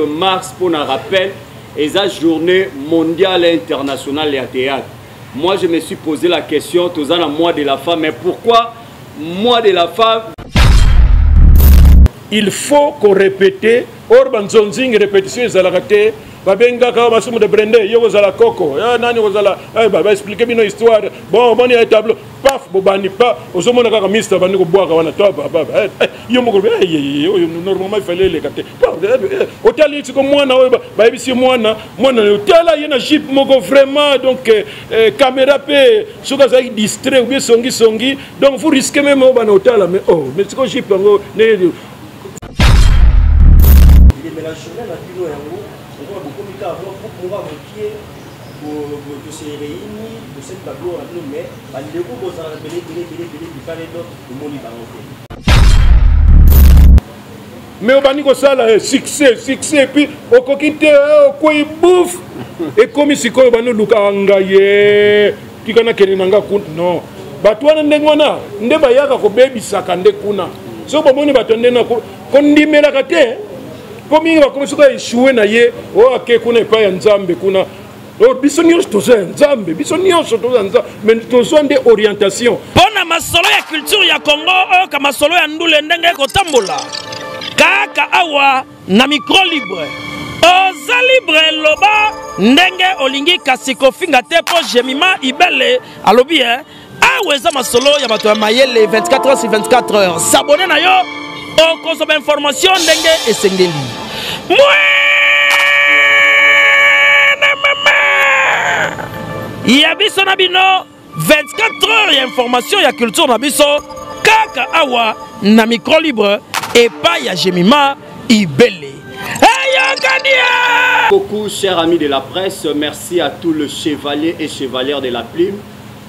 mars, pour un rappel, et la journée mondiale et internationale de théâtre. Moi, je me suis posé la question, tous en mois de la femme, mais pourquoi mois de la femme? Il faut qu'on répète, Orban Zonzing, répétition, ils allaient rater. Babenga ka masumu de Brende, yo kozala koko. Ya nani kozala, ba expliquer bino histoire. Bon, on a un tableau. Paf, bobani pa, ozomona kaka mister bandi ko boaka wana to ba. Yo moko normalement il fallait les capter. Hôtel c'est comme moi na ba ebisi mwana hôtel yena jeep moko vraiment donc caméra pe soka za distrait ou bien songi donc vous risquez même au ban hôtel mais mais c'est ko jeep ngo ne la journée la kilo yango on va beaucoup plus tard on va pied pour se réunir pour cette tableau mais les groupes vont s'appeler du palais d'autres de mon mais au bani ko sala succès puis au kokite ko bouffe et comme si ko bani luka ngaye tikana keninanga non batwana ndengwana nde bayaka ko bebisaka nde kuna so bomoni batonde na ko ndimela kate comme va commencer à échouer na ye o ake kuna pa ya nzambe kuna o bisonio toza nzambe bisonio toza nzambe mais tozo de orientation pona masolo ya culture ya Congo o ka masolo ya ndule ndenge ko tambola kaka awa na micro libre oza libre loba ndenge olingi kasiko finga te po jemima ibele alobi aweza masolo ya bato ya mayele 24 heures sur 24 heures s'abonner na yo o consommer information ndenge esengeli ya biso na bino 24 heures ya information ya culture na biso kaka awa na micro libre et pas ya Jemima Ibele. Beaucoup chers amis de la presse, merci à tous les chevaliers et chevalières de la plume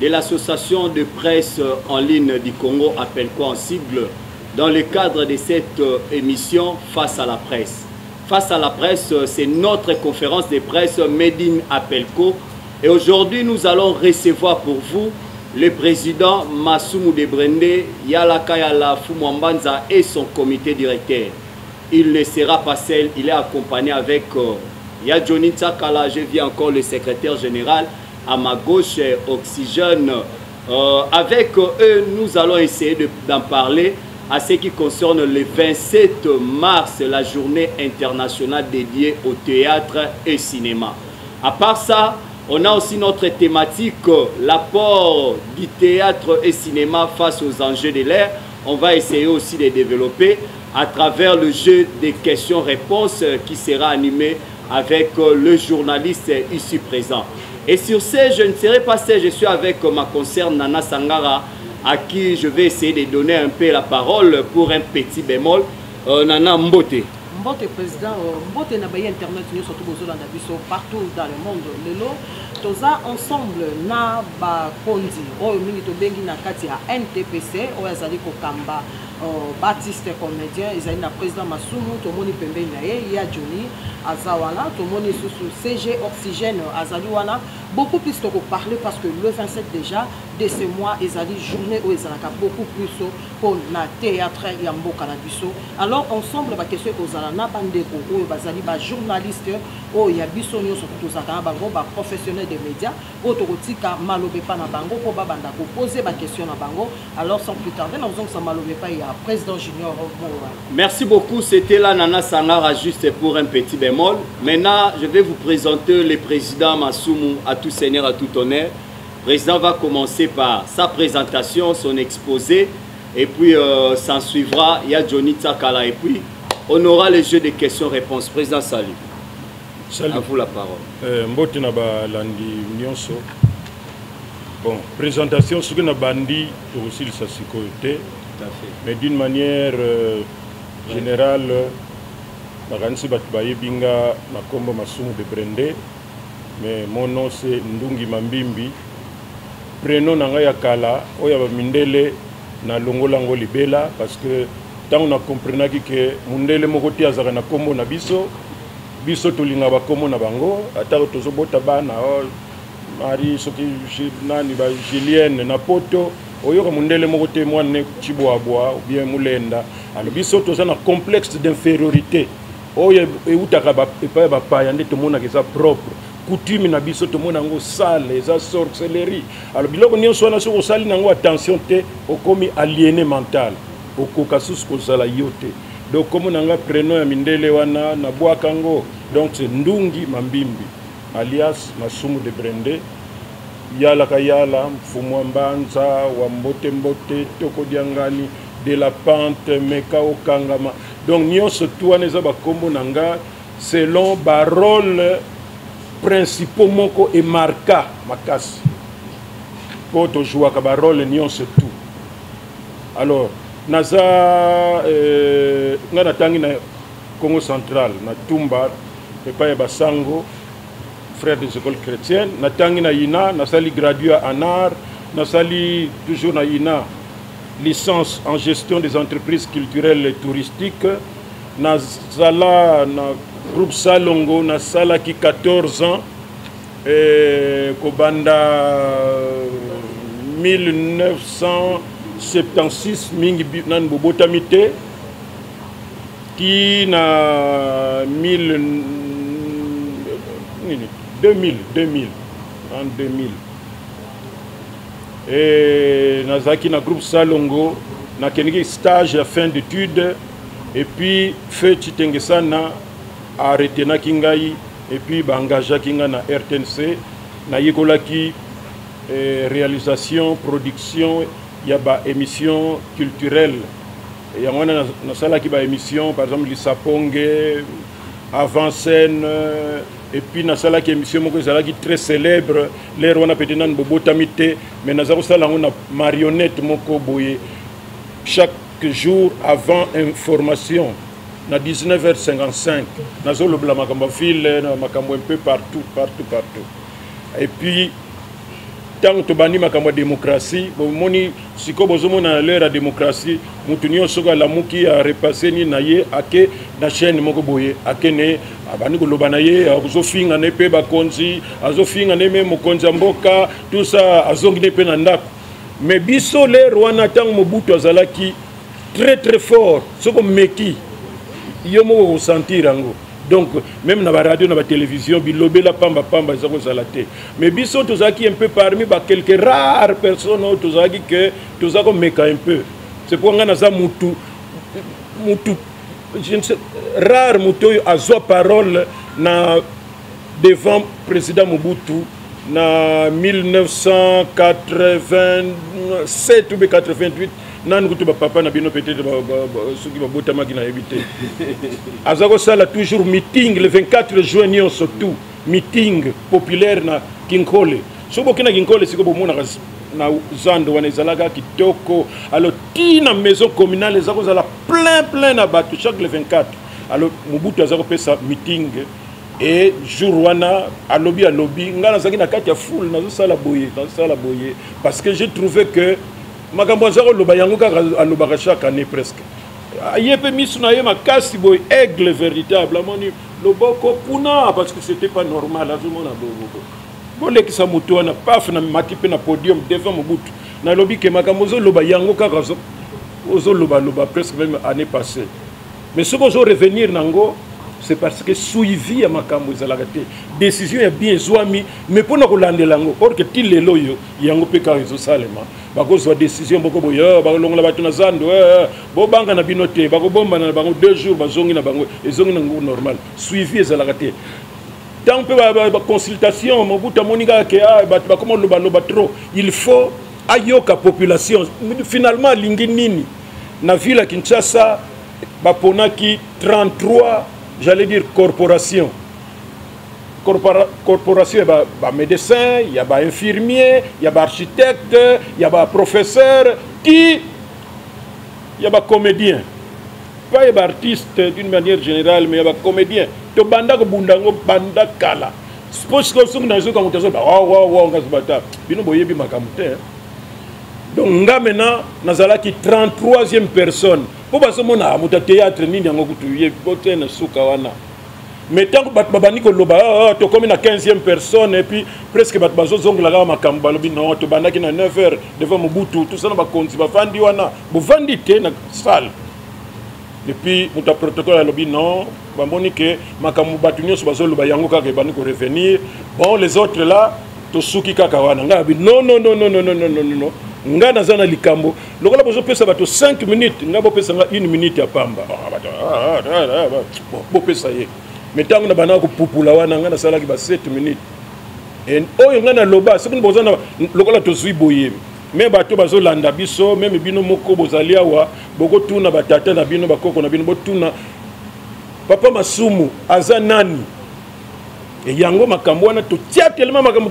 de l'association de presse en ligne du Congo, appelle quoi en sigle, dans le cadre de cette émission Face à la presse. Face à la presse, c'est notre conférence de presse Made in Apelco. Et aujourd'hui, nous allons recevoir pour vous le président Masumu de Brende, Yalakayala Fumwambanza et son comité directeur. Il ne sera pas seul, il est accompagné avec Johnny Tsakala, je viens encore le secrétaire général, à ma gauche, Oxygène. Avec eux, nous allons essayer d'en parler à ce qui concerne le 27 mars, la journée internationale dédiée au théâtre et cinéma. À part ça, on a aussi notre thématique, l'apport du théâtre et cinéma face aux enjeux de l'ère. On va essayer aussi de développer à travers le jeu des questions-réponses qui sera animé avec le journaliste ici présent. Et sur ce, je ne serai pas seul, je suis avec ma consoeur Nana Sangara, à qui je vais essayer de donner un peu la parole pour un petit bémol. Nana Mbote. Mbote président, Mbote n'a pas internet, nous surtout partout dans le monde. Lelo, toza ensemble na ba kondi, o mingi to bengi na kati ya NTPC, o yazali ko kamba. Baptiste comédien, ils ont président Masumu, tout le monde est pembé il y a Johnny, Azawana, tout le monde est sous CG Oxygène, Azaliwana. Beaucoup plus de parler parce que le 27 déjà, de ce mois, ils ont dit journée où ils ont beaucoup plus pour le théâtre Yambo Kanabiso. Alors ensemble, la question aux Alana Bandeko, où ils ont dit journaliste, où il y a Bissonio sur tout ça, professionnel des médias, Autorotika, Malobepa na Bango, pour Babandako, poser ma question à Bango. Alors sans plus tarder, nous avons ça Malobepa, il y a président junior. Merci beaucoup, c'était là Nana Sangara juste pour un petit bémol. Maintenant, je vais vous présenter le président Masumu, à tout seigneur, à tout honneur. Le président va commencer par sa présentation, son exposé, et puis s'en suivra, il y a Johnny Tsakala, et puis on aura le jeu de questions-réponses. Président, salut. Salut. À vous la parole. Mbote na ba landi nyonso. Bon, présentation, ce que na bandi, aussi le sassikote. Mais d'une manière générale, Baransi Batbaye Binga, Makombo Masumu de Brende, mais mon nom c'est Ndungi Mambimbi. Prénom Nanga Yakala, Oya Mindele, na Longolango Libela, parce que tant on a compris que Mundele Mokoti Azara na Kombo na Biso, Biso Tolinga Bakomo na Bango, Ataro Tozobota Bana, Marie Soki Nani Julienne, Napoto. Oyo mundele moko témoin ne chiboaboa ou bien mulenda alors biso toza na complexe d'infériorité oyo eutaka epai bapaya nde tomonaka eza propre coutume na biso tomona yango sale eza sorcellerie. Alors biloko nyonso wana soki osali nango attention te okomi aliéné mental okoka susu kozala yo te. Donc comme nanga prénom ya mindele wana nabwaka yango, donc c'est Ndungi Mambimbi alias Masumu de Brende yala kayala mfumu mbanza wa mbote mbote toko diangani de la pente meka okangama. Donc nyonso tu wana eza bakombo nanga selon barole principaux moko et marka makasi po to jouaka barole nyonso tu. Alors naza nga natangi na Congo central na Tumba epai basango frère des écoles chrétiennes, natangi na INA nasali gradué en art, nasali toujours na INA licence en gestion des entreprises culturelles et touristiques, nazala na groupe Salongo nasalaki 14 ans kobanda 1976 mingi nan bobotamite qui na 2000 en 2000 et nazaki na groupe Salongo na keniki stage à fin d'études et puis fait Chitengesana arrêté na kingai et puis engagé kinga na RTNC na yekolaki réalisation production ya ba émission culturelle et ya wana na sala ki ba émission par exemple Lisaponge avant scène et puis na sala ki émission moko sala ki très célèbre l'air wana peut-être nan bobotamite mais na zako sala na marionnette moko boye chaque jour avant information na 19h55 na zolo bla makambo ville na makambo un peu partout. Et puis tant to bani makambo démocratie bomoni siko bozomona l'heure à démocratie mutunyo soka la muki a repasser ni naye ake na chaîne moko boye akene abani ko loba naye azofinga ne pe bakonzi azofinga ne même mokonzi mboka tout ça azongi ne pe na ndako mais biso l'heure wana tant Mobutu azalaki très fort soko meki yomo sentir ango. Donc même na radio na télévision bilobe la pamba ezako zalate mais biso tozaki un peu parmi quelques rares personnes tozaki que tozako meka un peu c'est pour nga naza mutu je ne sais rare mutu azwa parole na devant président Mobutu na 1987 ou 88 nan kutu ba papa na bino peut-être ceux qui va botama qui na évité azako sala toujours meeting le 24 juin nyo surtout meeting populaire na Kinkole so bokina Kinkole siko bomona na zando wana ezalaka kitoko alors tina maison communale ezako sala plein na bato chaque le 24 alors Mobutu azako pesa meeting et jour wana alobi ngana zaki na kati ya foule na sala boye parce que j'ai trouvé que makambo azako loba yango kaka alobaka chaque année presque ayepe misu na ye makasi boy aigle véritable amoni loboko puna parce que c'était pas normal azomona boboko bolekisa mutu wana paf na mati pe na podium devant Mobutu na lobi ke makambo zo loba yango kaka ozo loba presque même année passée mais ce qu'on revenir nango c'est parce que suivi à makambo ezalaka te décision ya bien zwami mais pona kolandela ngo or que ti lelo yo yango pe ka ezo salema bakozwa décision boko boyo bakolongola bato na zando bo banga na bino te bakobomba na bango 2 jours bazongi na bango ezongi na ngo normal suivi ezalaka te tant pe ba consultation Mobutu monika ke bato bakoma loba trop il faut ayoka population finalement lingi nini na ville Kinshasa baponaki 33 j'allais dire corporation, il y a médecin, il y a infirmier, il y a architecte, il y a professeur, il y a comédien. Pas il y a artiste d'une manière générale, mais il y a comédien. To banda ko bundango banda kala. Suppose que nous avons comme ça, on va se battre. Bino boye bi makamute. Donc nga maintenant nazala ki 33e personne. Pour parce que mon amuta théâtre ni nyango kutuye bote na suka wana. Mais tant que babani ko loba to comme na 15e personne et puis presque bat bazo zongla ga makambo balobi non to bandaki na 9h devant Mobutu tout ça na ba konzi ba fandi wana bo vandi te na salle. Et puis, mon protocole a lobby, non, que makamou batunyo sur bazolo bayango kaka bani ko revenir. Bon, les autres là, to suki kaka wana. Non, non, non, non, non, non, non, non, non. Nga nazana likambo. Lokola bozo pesa bato 5 minutes, nga bo pesa nga 1 minute ya pamba. Bo pesa ye. Mais tant na bana ko pupula wana nga nasala ki ba 7 minutes. Et oyo nga na loba, c'est que bozana lokola to zui boye. Mais bato bazo landa biso, même bino moko bozali awa, boko tuna batata na bino bakoko na bino botuna papa masumu aza nani. Et yango makambo wana to tia tellement makambo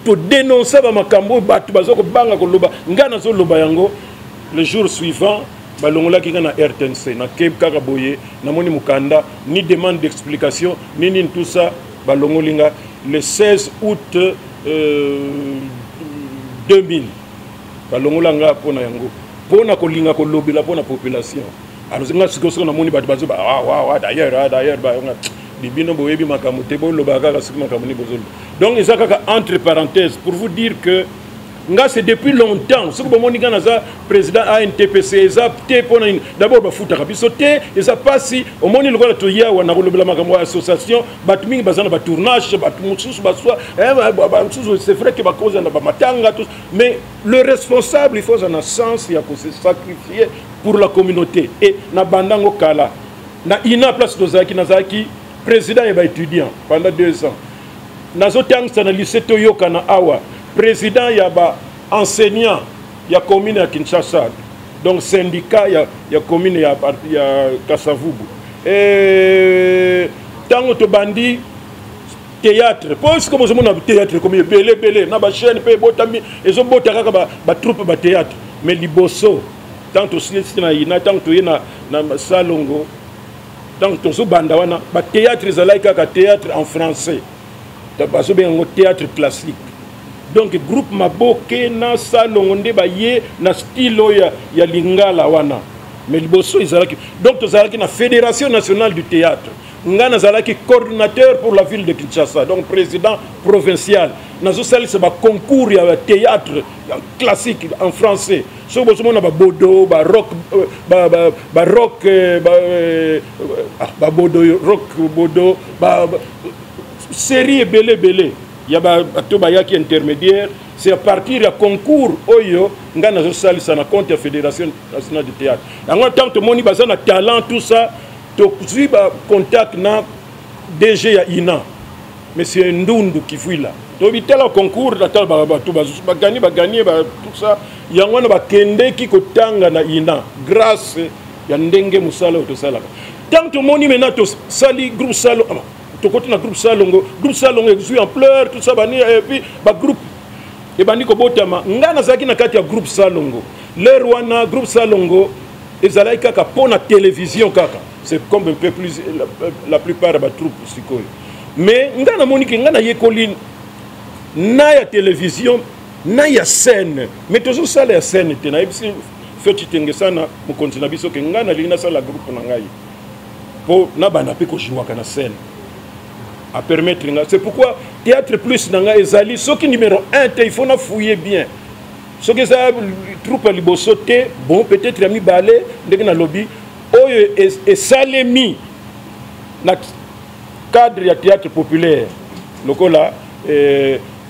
to dénoncer ba makambo bato bazoko banga ko loba ngana zo loba yango le jour suivant balongola ki na RTNC na Cape Kakaboye na moni mukanda ni demande d'explication ni tout ça balongolinga le 16 août 2000 balongola nga pona yango pona kolinga ko lobela pona population alors nga sikoso na moni bato bazo ba d'ailleurs ba bibino boyebi makambo te bo lobaka ka sik makambo ni bozolo. Donc ça kaka entre parenthèses pour vous dire que nga c'est depuis longtemps ce que bomoni kana za président ANTPC za te pona d'abord ba futa ka biso te ça passe au moni lokola to ya wana ko lobela makambo association bato mingi bazana ba tournage bato mususu baswa c'est vrai que ba cause na ba matanga tous mais le responsable il faut en sens ya ko se sacrifier pour la communauté et na bandango kala na ina place dozaki nazaki président et étudiant pendant 2 ans nazo tangsa na lycée Toyoka na awa président ya ba enseignant ya commune ya Kinshasa donc syndicat ya commune ya Kasavubu et tango to bandi théâtre parce que moi na théâtre comme belé na ba chaîne pe botami ezo botaka ba troupe ba théâtre mais liboso tanto sisi na ina tanto yena na salongo donc tozo banda wana ba théâtre ezalaika ka théâtre en français bazo bengo théâtre classique donc groupe maboke na salongo nde ba ye na style ya lingala wana mais liboso ezalaki donc tozalaki na fédération nationale du théâtre nga nazalaki coordinateur pour la ville de Kinshasa donc président provincial nazo salisa ba concours ya théâtre classique en français so bozo mona ba bodo ba rock ba rock ba bodo rock bodo ba série belé ya ba to ba yaki intermédiaire c'est à partir du concours oyo nga nazo salisa na compte ya fédération nationale du théâtre en tant que moni bazana talent tout ça to suiba contact na DG ya INA monsieur Ndundu Kifuila to bitela concours na tal ba to ba gagner tout ça yango na ba kende ki ko tanga na INA grâce ya ndenge musala to sala tant to moni mena to sali groupe salo to côté na groupe salongo exui en pleurs tout ça bani et puis ba groupe et bani ko botama ngana zaki na kati ya groupe salongo le rwana groupe salongo ezalaika ka pona télévision kaka c'est comme un peu plus la plupart de la troupe sikoyo mais ngana moniki ngana yekoli na ya télévision na ya scène mais toujours ça la scène te na ibisi feti tengesa na mu continent biso ke ngana lina ça la groupe na ngai po na bana pe ko jouer kana scène à permettre c'est pourquoi théâtre plus na ngai ezali soki numéro 1 te il faut na fouiller bien ce que ça troupe liboso te bon peut-être ami balé ndenge na lobby oyo et salemi na cadre ya théâtre populaire lokola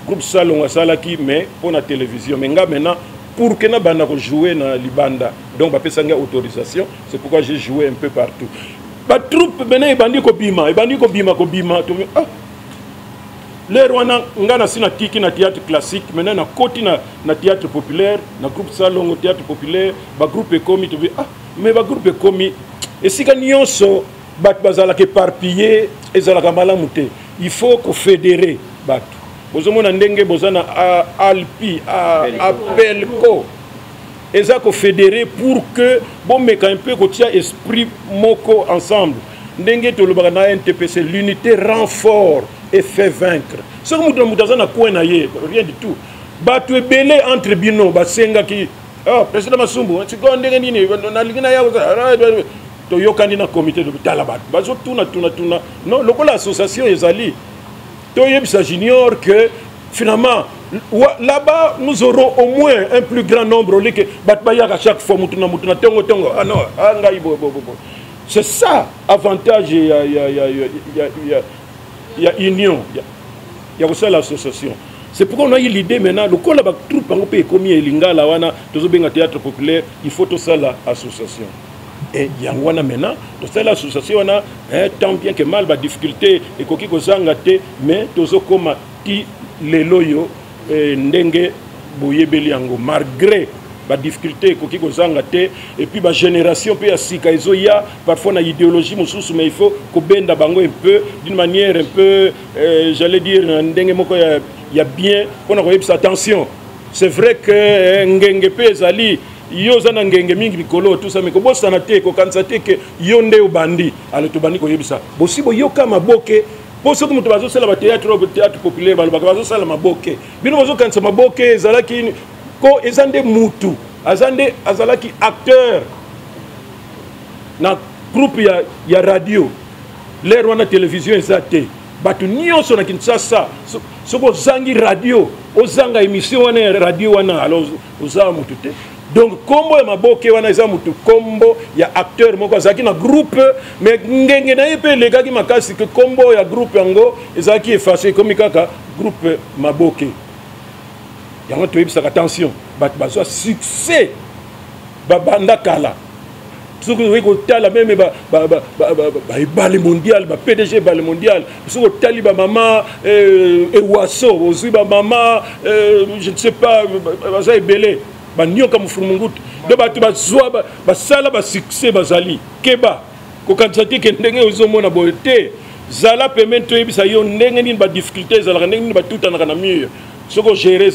groupe salon salaki mais pour la télévision mais nga maintenant pour que na banda ko jouer na libanda donc ba pesa nga autorisation c'est pourquoi j'ai joué un peu partout ba troupe bena ebandi ko bima ko bima to l'air wana nga na sina tiki na théâtre classique maintenant na koti na théâtre populaire na groupe salon au théâtre populaire ba groupe komi to mais ba groupe komi et si nyonso bat bazala ke parpiller ezala malamu te il faut ko fédérer bat bozomona ndenge bozana alpi appelco eza ko fédérer pour que bon meka un peu ko tia esprit moko ensemble ndenge to lobaka na NTPC l'unité renfort et fait vaincre ce que mutazana ko na ye rien du tout batu ebele entre bino basenga ki président Masumbu tiko ndenge nini na lingina ya to yokandi na comité de talabat bazo tuna non lokola association ezali to yebisa junior que finalement là-bas nous aurons au moins un plus grand nombre que bat bayaka chaque fois mutuna tongo ah non ngai bo C'est ça, avantage, il y a union, il y a aussi l'association. C'est pourquoi on a eu l'idée maintenant, le col a troupe en pays comme Elinga, la wana, tous bien théâtre populaire, il faut tout ça l'association. Et il y a maintenant, tout ça l'association, on a tant bien que mal, la difficulté, et koki ko zangate, mais tout ça comme ti les loyo, ndenge boyebeli yango, malgré la difficulté koki ko zangate, et puis la génération peut asika izoya, parfois na idéologie mususu, mais il faut ko benda bango un peu, d'une manière un peu, j'allais dire, ndenge moko il y a bien, on a reçu attention. C'est vrai que ngenge pe ezali yo zana ngenge mingi bikolo tout ça mais ko bosana te ko kansate que yo nde obandi ale to bandi ko yebisa bosibo yo kama boke poso ko muto bazo sala ba théâtre populaire ba bazo sala maboke bino bazo kansa maboke ezalaki ko ezande mutu azalaki acteur na groupe ya radio l'air wana télévision ezate batu nyonso na Kinshasa soko zangi radio ozanga émission wana radio wana alors oza mutu te donc kombo ya maboke wana eza mutu kombo ya acteur moko azaki na groupe mais ngenge na yepe legaki makasi que kombo ya groupe yango ezaki effacé comme kaka groupe maboke yango to yebisa attention batu bazwa succès babanda kala soki oyebi kotala meme ebale mondial PDG ebale mondial soki otali bamama ewaso ozwi bamama je ne sais pas baza ebele banioka mofulumungutu do bato bazwa basala basuccès bazali keba kokanisa te ke ndenge ozomona boye te zala pemene toyebisa yo ndenge nini badifficulté ezalaka ndenge nini batutanaka na mur soko gérer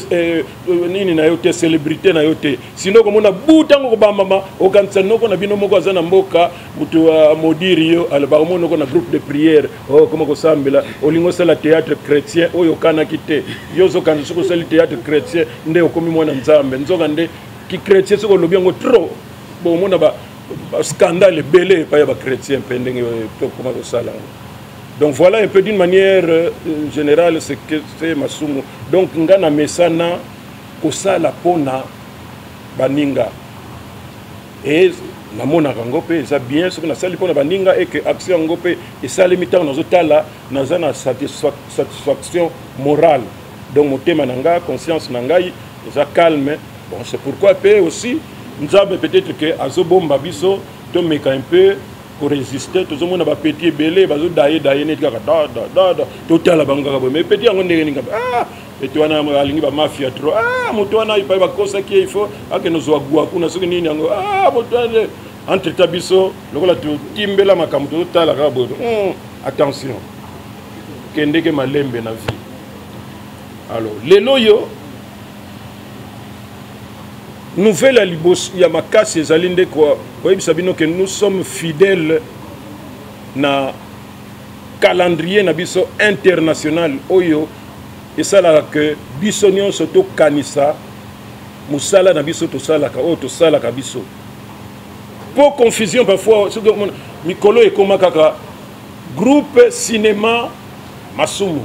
nini na yo te célébrité na yo te sinon komona butango ko bamama okanisa noko na bino moko aza na mboka mutu modiri yo alba komona ko na groupe de prière comment ko sambela olingo sala théâtre chrétien oyo kana kite yo zo kan soko sala théâtre chrétien nde okomi mwana nzambe nzoka nde ki chrétien soko lobi yango trop bon mona ba scandale belé pa ya ba chrétien pendenge to comment ko sala. Donc voilà un peu d'une manière générale ce que c'est Masumu. Donc ngana mesana kosala pona baninga. Et namona kangope ça bien ce que na sali pona baninga et que action ngope et sali mitan na zotala na zana satisfaction morale. Donc motema nanga conscience nangai ça calme. Bon c'est pourquoi aussi nous avons peut-être que azobomba biso to meka un peu pour résister tout le monde a petit belé bazo daye net kaka da total bango kaka mais petit yango ndenge ninga et toi na alingi ba mafia trop moto wana ipa ba kosa ki il faut ake no zo agua kuna soki nini yango moto ane entre tabiso lokola to timbela makambo total kaka bo attention kende ke malembe na vie alors lelo yo nouvelle à Libos, il y a ma casse et Zalinde quoi. Oui, sabino que nous sommes fidèles na calendrier na biso international oyo et ça là que bisonion soto kanisa musala na biso to sala ka o to sala ka biso. Pour confusion parfois ce que Mikolo et koma kaka groupe cinéma Masumu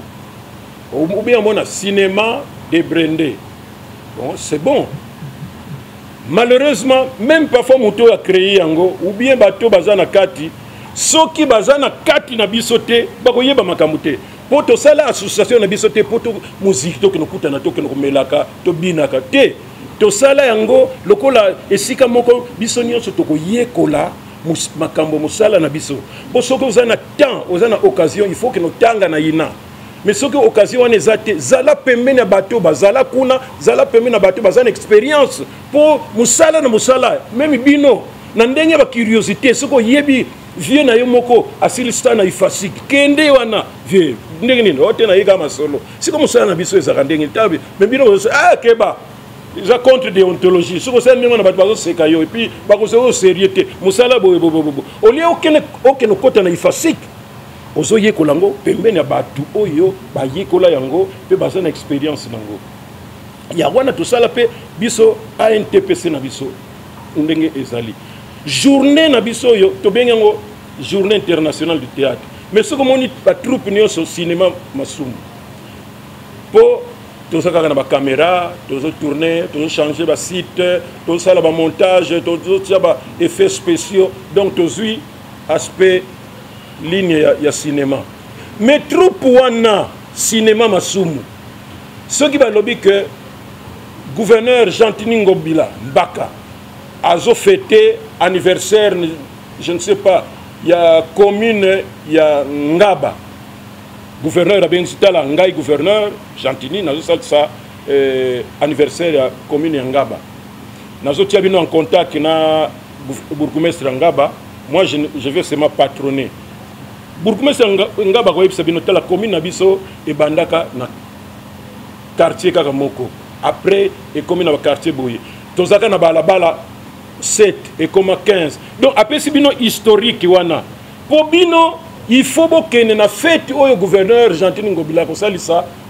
ou bien mon cinéma de Brendé. Bon, c'est bon. Malheureusement, même parfois moto a créé yango ou bien bateau bazana kati, soki bazana kati na bisote, bakoyeba makamute. Poto sala association na bisote poto musique to kenokuta na to kenomelaka to binaka te. To sala yango lokola esika moko bisonyo so to koyekola makambo musala na biso. Po soki ozana temps, ozana occasion, il faut que no tanga na ina. Mais ce que occasion on est athée, zala pemena bateau, zala kuna, zala pemena bateau, bazana expérience pour musala na musala, même bino, nandenge ba curiosité, ce que yebi vieux na yomoko asilista na ifasik, kende wana vieux, ndenge nini, ote na yega masolo. Si comme musala na biso ezaka ndenge tabi, mais bino keba. Ils contre déontologie. Ce que c'est même on a pas de sekayo et puis ba ko se sérieuxté. Musala bo. Au lieu aucun côté na ifasik. Ozo yekola ngo pembeni ya batu oyo ba yekola yango pe bazana expérience nango ya wana tosala pe biso ANTPC na biso ndenge ezali journée na biso yo to bengango journée internationale du théâtre mais ce que moni ba troupe nyonso cinéma Masumu po tosaka na ba caméra tozo tourner tozo changer ba site tozo sala ba montage tozo tia ba effets spéciaux donc tozui aspect ligne ya cinéma. Mais trop wana cinéma masumu. Ceux qui va lobby que gouverneur Jean-Tini Ngobila Mbaka a fêté anniversaire, je ne sais pas, il y a commune, il y a Ngaba. Gouverneur a bien cité là, Ngai gouverneur, Jean-Tini, n'a pas ça anniversaire de la commune Ngaba. N'a pas bien en contact avec bourgmestre Ngaba. Moi, je vais seulement patronner. Bourgmestre Ngaba, la commune Nabiso et Bandaka, na quartier Kakamoko. Après, et commune na quartier Boye. Tozaka na balabala 7 et comme 15. Donc, après, c'est bien historique. Pour bino, il faut que na fête au gouverneur Jean-Tini Ngobila,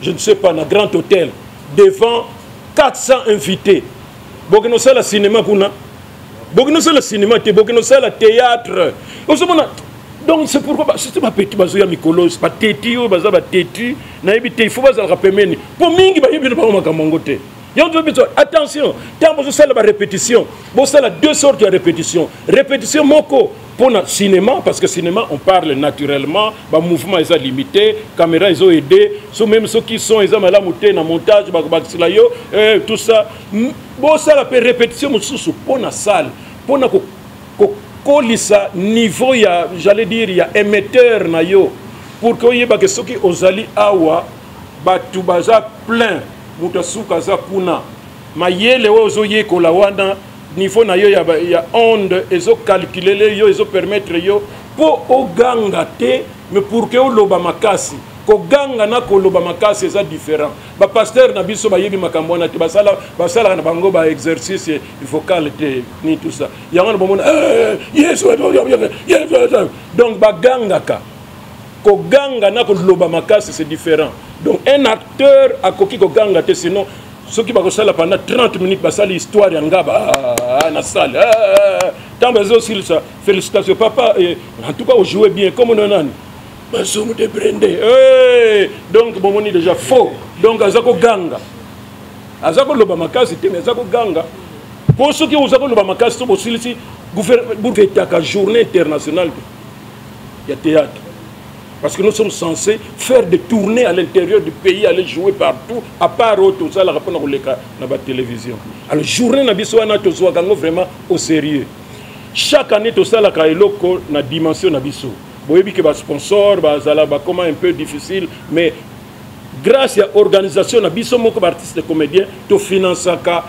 je ne sais pas, dans grand hôtel, devant 400 invités. Bokeno ça le cinéma kuna. Bokeno ça le cinéma, bokeno ça le théâtre. Donc c'est pourquoi c'est pas petit bazo ya mikolo, c'est pas teti ou baza ba teti, na ebité il faut baza rapemeni. Pour mingi ba yebi ba makambote. Attention, tant que vous avez la répétition, vous avez deux sortes de répétition. Répétition moko pour le cinéma, parce que cinéma on parle naturellement, le mouvement est limité, la caméra est aidée, même ceux qui sont ils ont la monté dans montage, tout ça. Vous avez la répétition pour la salle, pour la colissa niveau, j'allais dire, il y a émetteur pour que vous ayez ceux qui ont awa, batu baza plein. Mutasuka za kuna mayele ozo yeko la wana niveau na yo ya onde ezo calculer yo ezo permettre yo po oganga te mais pour que oloba makasi ko ganga na ko loba makasi eza différent ba pasteur na biso ba yebi makambo na te basala na bango ba exercice vocal te ni tout ça yango na bomona yes donc ba ganga ka ko ganga na ko loba makasi c'est différent. Donc un acteur a coquille ko ganga te sinon ceux qui vont faire pendant 30 minutes passer l'histoire en Ngaba na salle tant aussi ça félicitations papa en tout cas vous jouez bien comme on en Masoum de Brendé donc bon on est déjà faux donc azako ganga azako loba makasi te mais azako ganga pour ceux qui azako loba makasi to aussi ici gouvernement ka journée internationale il y a théâtre. Parce que nous sommes censés faire des tournées à l'intérieur du pays, aller jouer partout, à part tout ça, la réponse dans la télévision. Alors, journée, nous avons vraiment au sérieux. Chaque année, tout ça, la dimension, vous voyez que les sponsors, comment un peu difficile, mais grâce à l'organisation, nous avons des artistes et comédiens qui financent la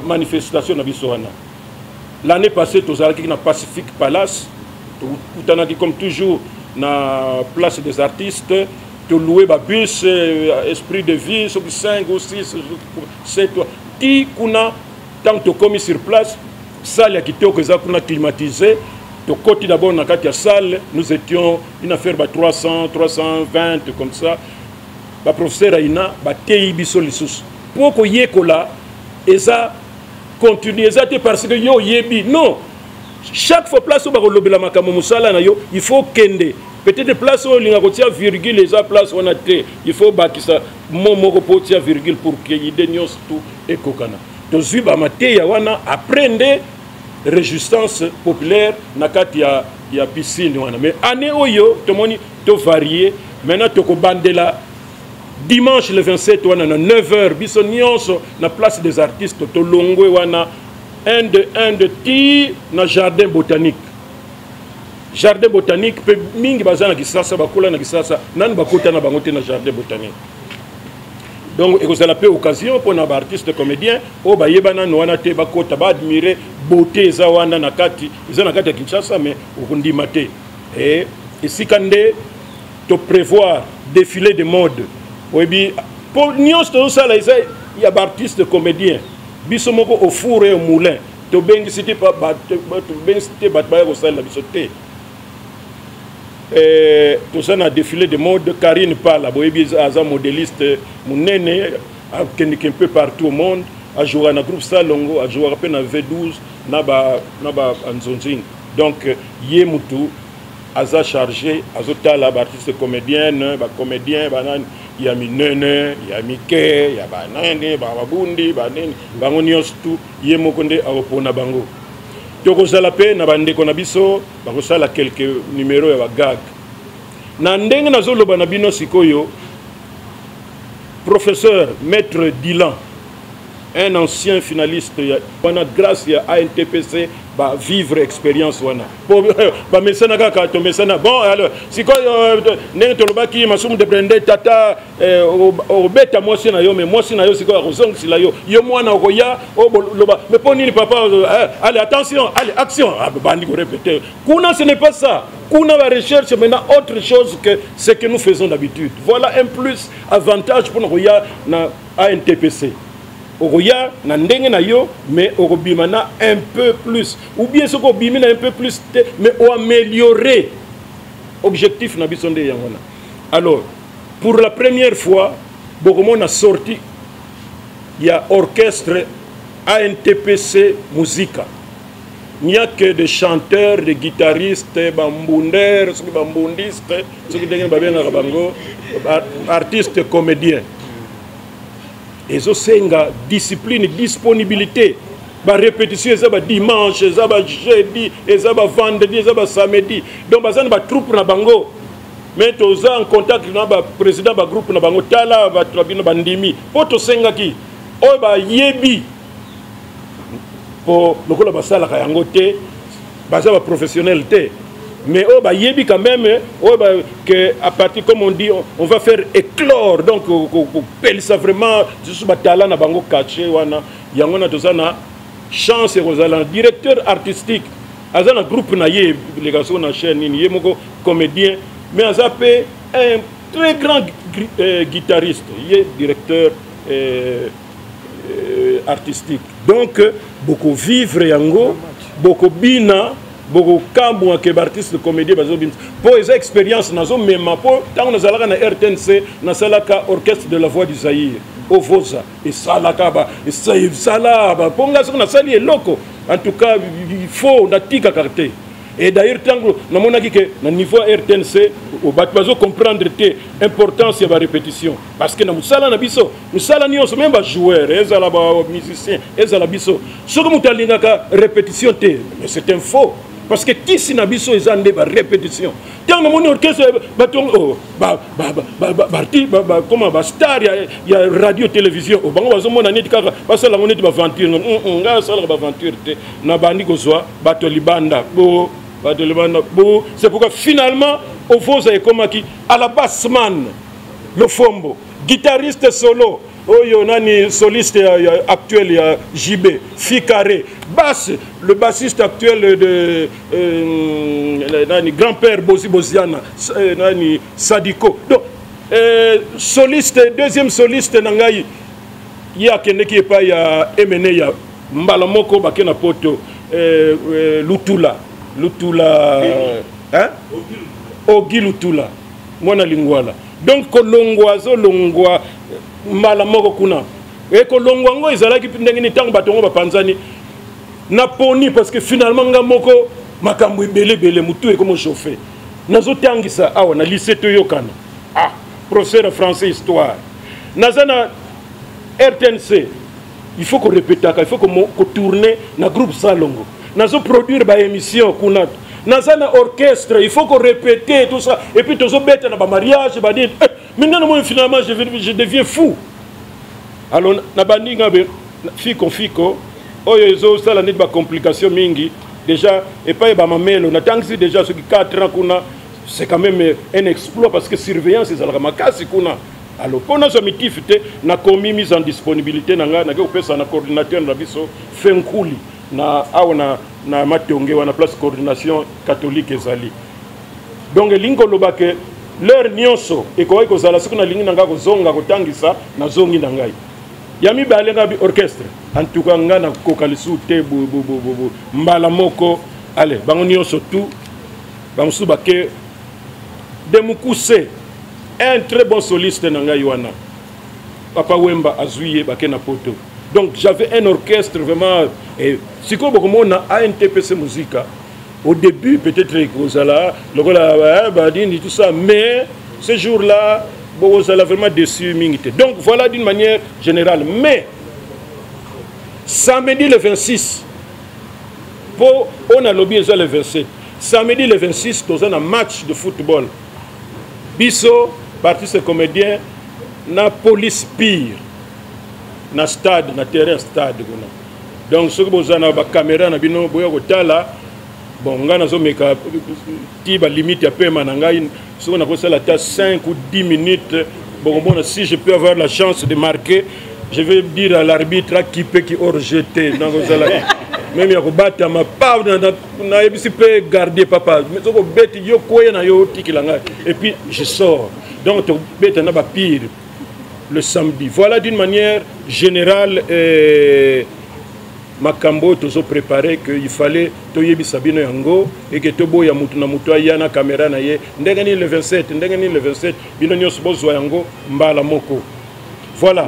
manifestation. L'année passée, nous avons dans Pacific Palace, comme toujours, na place des artistes, tu louer ba bus, esprit de vie, 5 ou 6, 7, ti kuna tant que tu commis sur place, salle qui te que climatisé, tu côté d'abord na katia salle, nous étions une affaire ba 300, 320 comme ça. Ba professeur Aina ba tei biso lisus. Pour que yekola eza continue eza te parce que yo yebi non. Chaque fois place où la makamo musala na yo, il faut kende. Peut-être place où il y a virgule, les place où on a été, il faut bâtir ça. Mon mot virgule pour qu'il y ait des tout et kokana. Donc zuba mate ya wana apprendre résistance populaire nakati ya piscine wana. Mais année oyo tout monde to varié. Maintenant to ko bandela dimanche le 27 wana na 9h biso nyonso na place des artistes to longwe wana. Un de ti na jardin botanique. Jardin botanique pe mingi bazana kisasa bakola na kisasa nan bakota na bangote na jardin botanique. Donc vous avez l'occasion pour nos artistes comédiens au bayebana no wana te bakota ba admirer beauté za wana na kati ya Kinshasa mais au ndimate. Et ici kande to prévoir défilé de mode. Oui pour nyos to ça là il y a artistes comédiens. Bisomoko au four et au moulin. To bengi cité pas to bengi cité batbaya ko sala bisoté. Tout ça na défilé de mode. Karine parle boyebi aza modéliste munene qui un peu partout au monde a joué na groupe Salongo a joué à na V12 na ba Anzonzing. Donc yé mutu aza chargé azotala ba artiste comédienne ba comédien banane il y a minene, il y a mike, il y a banane, babundi, banane, bangonios tout, il y a mokonde à opona bango. tokozala pe na bandeko na biso bakosala quelques numéros ya bagag na ndenge nazoloba na bino sikoyo professeur maître Dylan un ancien finaliste wana grâce ya ANTPC ba vivre expérience wana ba mesana kaka to mesana bon alors sikoyo ndenge tolobaki masumu de brende tata obeta mosi na yo mais mosi na yo sikoyo kozong sila yo mwana okoya loba mais poni ni papa allez attention allez action bandi ko répéter kuna ce n'est pas ça kuna va recherche maintenant autre chose que ce que nous faisons d'habitude voilà un plus avantage pour nous na ANTPC Ogoya na ndenge na yo mais orobima na un peu plus ou bien ce ko bimi na un peu plus mais o améliorer objectif na bisonde yangona. Alors pour la première fois Bokomon a sorti il y a orchestre ANTPC Musica. Il n'y a que des chanteurs, des guitaristes, bambunders, bambundistes, artistes, comédiens. Et ça, c'est une discipline, disponibilité. La répétition, c'est dimanche, c'est jeudi, c'est vendredi, c'est samedi. Donc, il y a des troupes dans bango. Mais tu es en contact avec le président du groupe, Tala, Bandimi. Pour te senga qui, yebi. Pour le coup, la professionnalité. Mais yebi quand même, que à partir, comme on dit, on va faire éclore. Donc, ça vraiment, juste talent na bango caché, wana, yangona tozana chance et directeur artistique. Azana groupe na ye, les gars na chaîne, ye moko comédien, mais azapé un très grand guitariste, ye directeur artistique. Donc, beaucoup vivre yango, beaucoup bina. Beaucoup kambu ke artiste comédien pour les expériences nazo même pour tant nous allons na RTNC na salaka orchestre de la voix du Zaïre au Voza et salaka ba et salaba pour na sali loko en tout cas il faut na tika carte et d'ailleurs tant na monaki que na niveau RTNC au bazo comprendre té importance de la répétition parce que na musala na biso musala ni on même ba joueur et za ba musicien et za la biso ce que mutalinga ka répétition té mais c'est un faux. Parce que qui s'y n'a biso ils ont des répétitions. Tant mon orchestre comment star il y a radio télévision au bango bazomona neti kaka basala moneti ba aventure nga sala ba aventure te na bandi kozwa bato libanda bo c'est pourquoi finalement au Voza et comme qui à la bassman le fombo guitariste solo Oyo nani soliste actuel ya JB Ficaré basse le bassiste actuel de nani grand-père Bosi Bosiana nani Sadiko donc soliste deuxième soliste nangai ya kende ki pa ya MNE ya mbala moko bakena poto Lutula hein Ogi Lutula mwana lingwala donc kolongwa zo longwa mbala moko kuna et kolongwa ngo ezalaki ndenge ni tango batongo bapanzani na poni parce que finalement nga moko makambo ebele mutu e comme chauffer nazo tangisa awa na lycée to yokana professeur français histoire nazana RTNC il faut qu'on répète il faut qu'on tourne na groupe Salongo nazo produire ba émission kuna nazana orchestre il faut qu'on répète tout ça et puis tozo beta na ba mariage ba dire maintenant moi finalement je deviens fou alors na bandi ngabe fiko oyo ezo sala nit ba complication mingi déjà et pas ba mamelo na tangisi déjà ce qui 4 ans kuna c'est quand même un exploit parce que surveillance ezalaka makasi kuna alors pona so mitifite na komi mise en disponibilité nanga na ke opesa na coordinateur na biso Fenkuli na awana na matonge wana place coordination catholique ezali donc lingo lobake leur nyonso et quoi que ça la sikuna lingi nanga ko zonga ko tangisa na zongi nangai yami balenga bi orchestre en tout cas ngana ko kalisu te mbala moko allez bango nyonso tout bango subake demukuse un très bon soliste nangai wana Papa Wemba azuye bakena poto donc j'avais un orchestre vraiment et si comme on a ANTPC Musica au début peut-être que vous allez tout ça mais ce jour-là vous allez vraiment déçu donc voilà d'une manière générale mais samedi le 26 Pour on a lobby le 27. Samedi le 26, nous avons un match de football. Bisso, parti comédien, na police pire. Na stade, na terrain stade. Donc, ce que vous avez une caméra, na bino boya kotala. Bon, on a une limite à payer. Si on a 5 ou 10 minutes, bon, si je peux avoir la chance de marquer, je vais dire à l'arbitre qui peut qui hors jeté. Même si on bat ma part, on peut garder papa. Et puis je sors. Donc, on a pire le samedi. Voilà d'une manière générale. Makambo tozo préparé qu'il fallait toyebi sabino yango et que tobo ya mutu na mutu ya na caméra na ye ndengani le 27 bino nyos bozwa yango mbala moko. Voilà.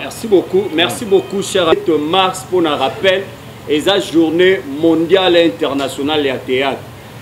Merci beaucoup cher Mars pour un rappel et la journée mondiale et internationale de théâtre.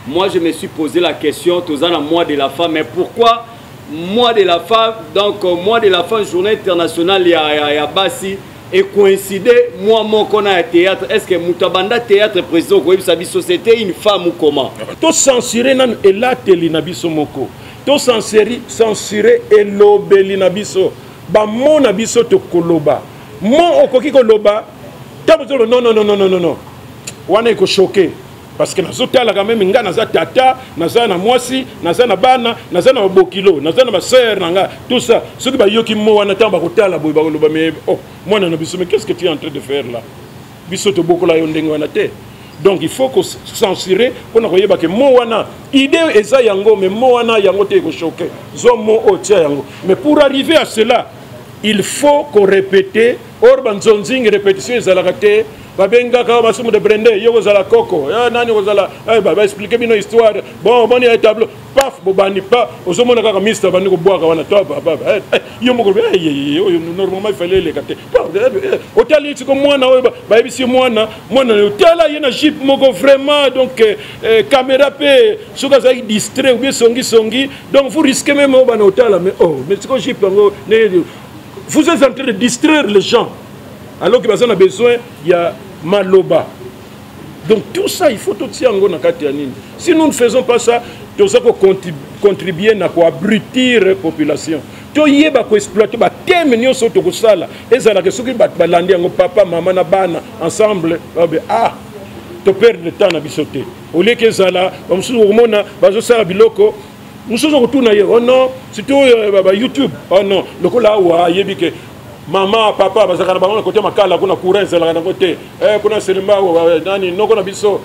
Moi je me suis posé la question tous en mois de la femme, mais pourquoi mois de la femme? Donc mois de la femme, journée internationale ya basi et coïncider moi mon qu'on a théâtre. Est-ce que Moutabanda théâtre président quoi sa société une femme ou comment? To censurer nan elateli na biso moko. To censurer elobeli na biso. Ba mon na biso to koloba. Mon okoki koloba. Tabozolo non. Wana iko choqué parce que nazotala quand même nga naza tata, naza na mwasi, naza na bana, naza na bokilo, naza na sœur nanga, tout ça. Ce qui ba yoki mo wana tamba kotala boy ba koloba mais oh, moi na biso mais qu'est-ce que tu es en train de faire là? Biso to boko la yo ndenge wana te. Donc il faut que censurer pour na que mo wana idée eza yango mais mo wana yango te ko choqué. Zo mo o tia yango. Mais pour arriver à cela, il faut qu'on répète orban zonzing répétition ezalakate. Babenga ka masumu de Brende yo kozala koko nani kozala ba expliquer bino histoire bon boni ay tableau paf bobani pa ozomona kaka mister bani ko boaka wana to baba yo moko normalement il fallait les capter otali tiko mwana ba ebisi mwana otala yena jeep moko vraiment donc caméra pe soka za distrait ou bien songi donc vous risquez même bana otala mais tiko jeep ngo vous êtes en train de distraire les gens. Alors que personne a besoin, il y a maloba. Donc tout ça, il faut tout ça. Si nous ne faisons pas ça, tout ça va contribuer à abrutir la population. Tout y est va exploiter, va terminer sur tout ça là. Et ça là que ceux qui battent balandi, papa, maman, bana ensemble, tu perds le temps à bisoter. Au lieu que ça là, comme si on a, ça biloko. Nous sommes retournés. Oh non, c'est tout YouTube. Oh non, le coup là où il y a maman, papa, parce que on a côté makala, on a courant, c'est là côté. On a seulement nani, non on a biso,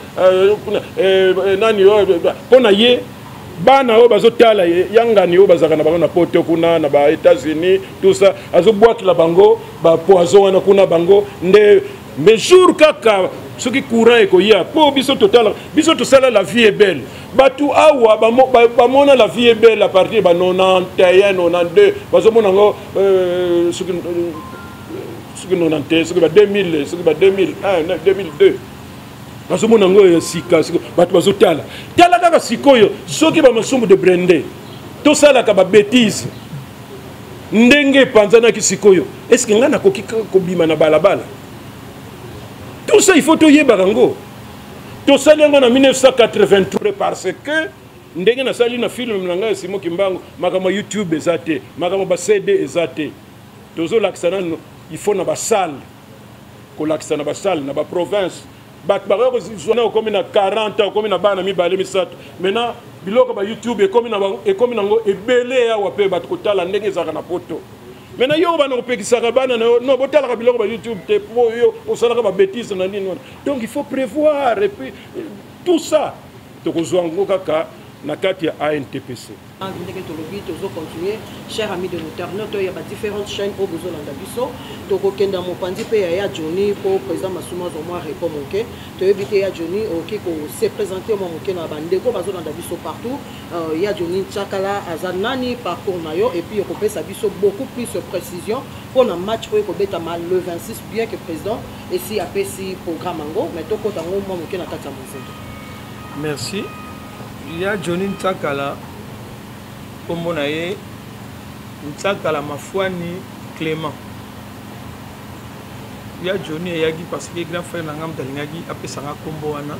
nani, on a yé, bana o bazotala yanga ni o bazaka na bango na poto kuna na ba États-Unis, tout ça, azo boîte la bango, ba poison na kuna bango, nde mais jour kaka ce qui courant et koya pour biso total, biso tout ça la vie est belle. Batu awa ba mona la vie est belle à partir de 91 92 bazo mona ngo ce qui 90 ce qui 2000 ce qui 2001 2002 bazo mona ngo sika batu bazo tala kaka sikoyo soki ba masumu de Brende tout ça la ka ba bêtise ndenge panzana ki sikoyo est-ce que ngana koki ko bima na balabala tout ça il faut to yebarango. Tout ça en 1983 parce que ndenge na sali na film nanga Simo Kimbangu makama YouTube ezate makama ba CD ezate tozo laksana il faut na ba salle ko laksana ba salle na ba province bat ba ko zona comme na 40 comme na bana mi balé mi sat maintenant biloko ba YouTube et comme nango ebele ya wape bat ko tala ndenge ezaka na poto. Maintenant yo bana opekisaka bana no botala ka biloko ba YouTube te po yo osala ka ba bêtise na nini. Donc il faut prévoir et puis tout ça to kozwango kaka na kati ya ANTPC. Ndenge tolobi tozo continuer cher ami de l'internet il y a différentes chaînes au besoin de biso to kokenda mopanzi pe ya Johnny pour président Masuma zo moi répondre OK to éviter ya Johnny OK ko se présenter mo moke na bandeko bazo dans biso partout ya Johnny Tchakala azanani parcours na yo et puis ko pesa biso beaucoup plus de précision pour un match ko beta mal le 26 bien que président et si apesi programme ngo mais to ko tango mo moke na kati ya moseto. Merci. Il y a Johnny Tchakala kombo na ye Ntsakala Mafwani Clément. Il y a Johnny Yagi parce que grand frère nangam dalingaki apesanga kombo wana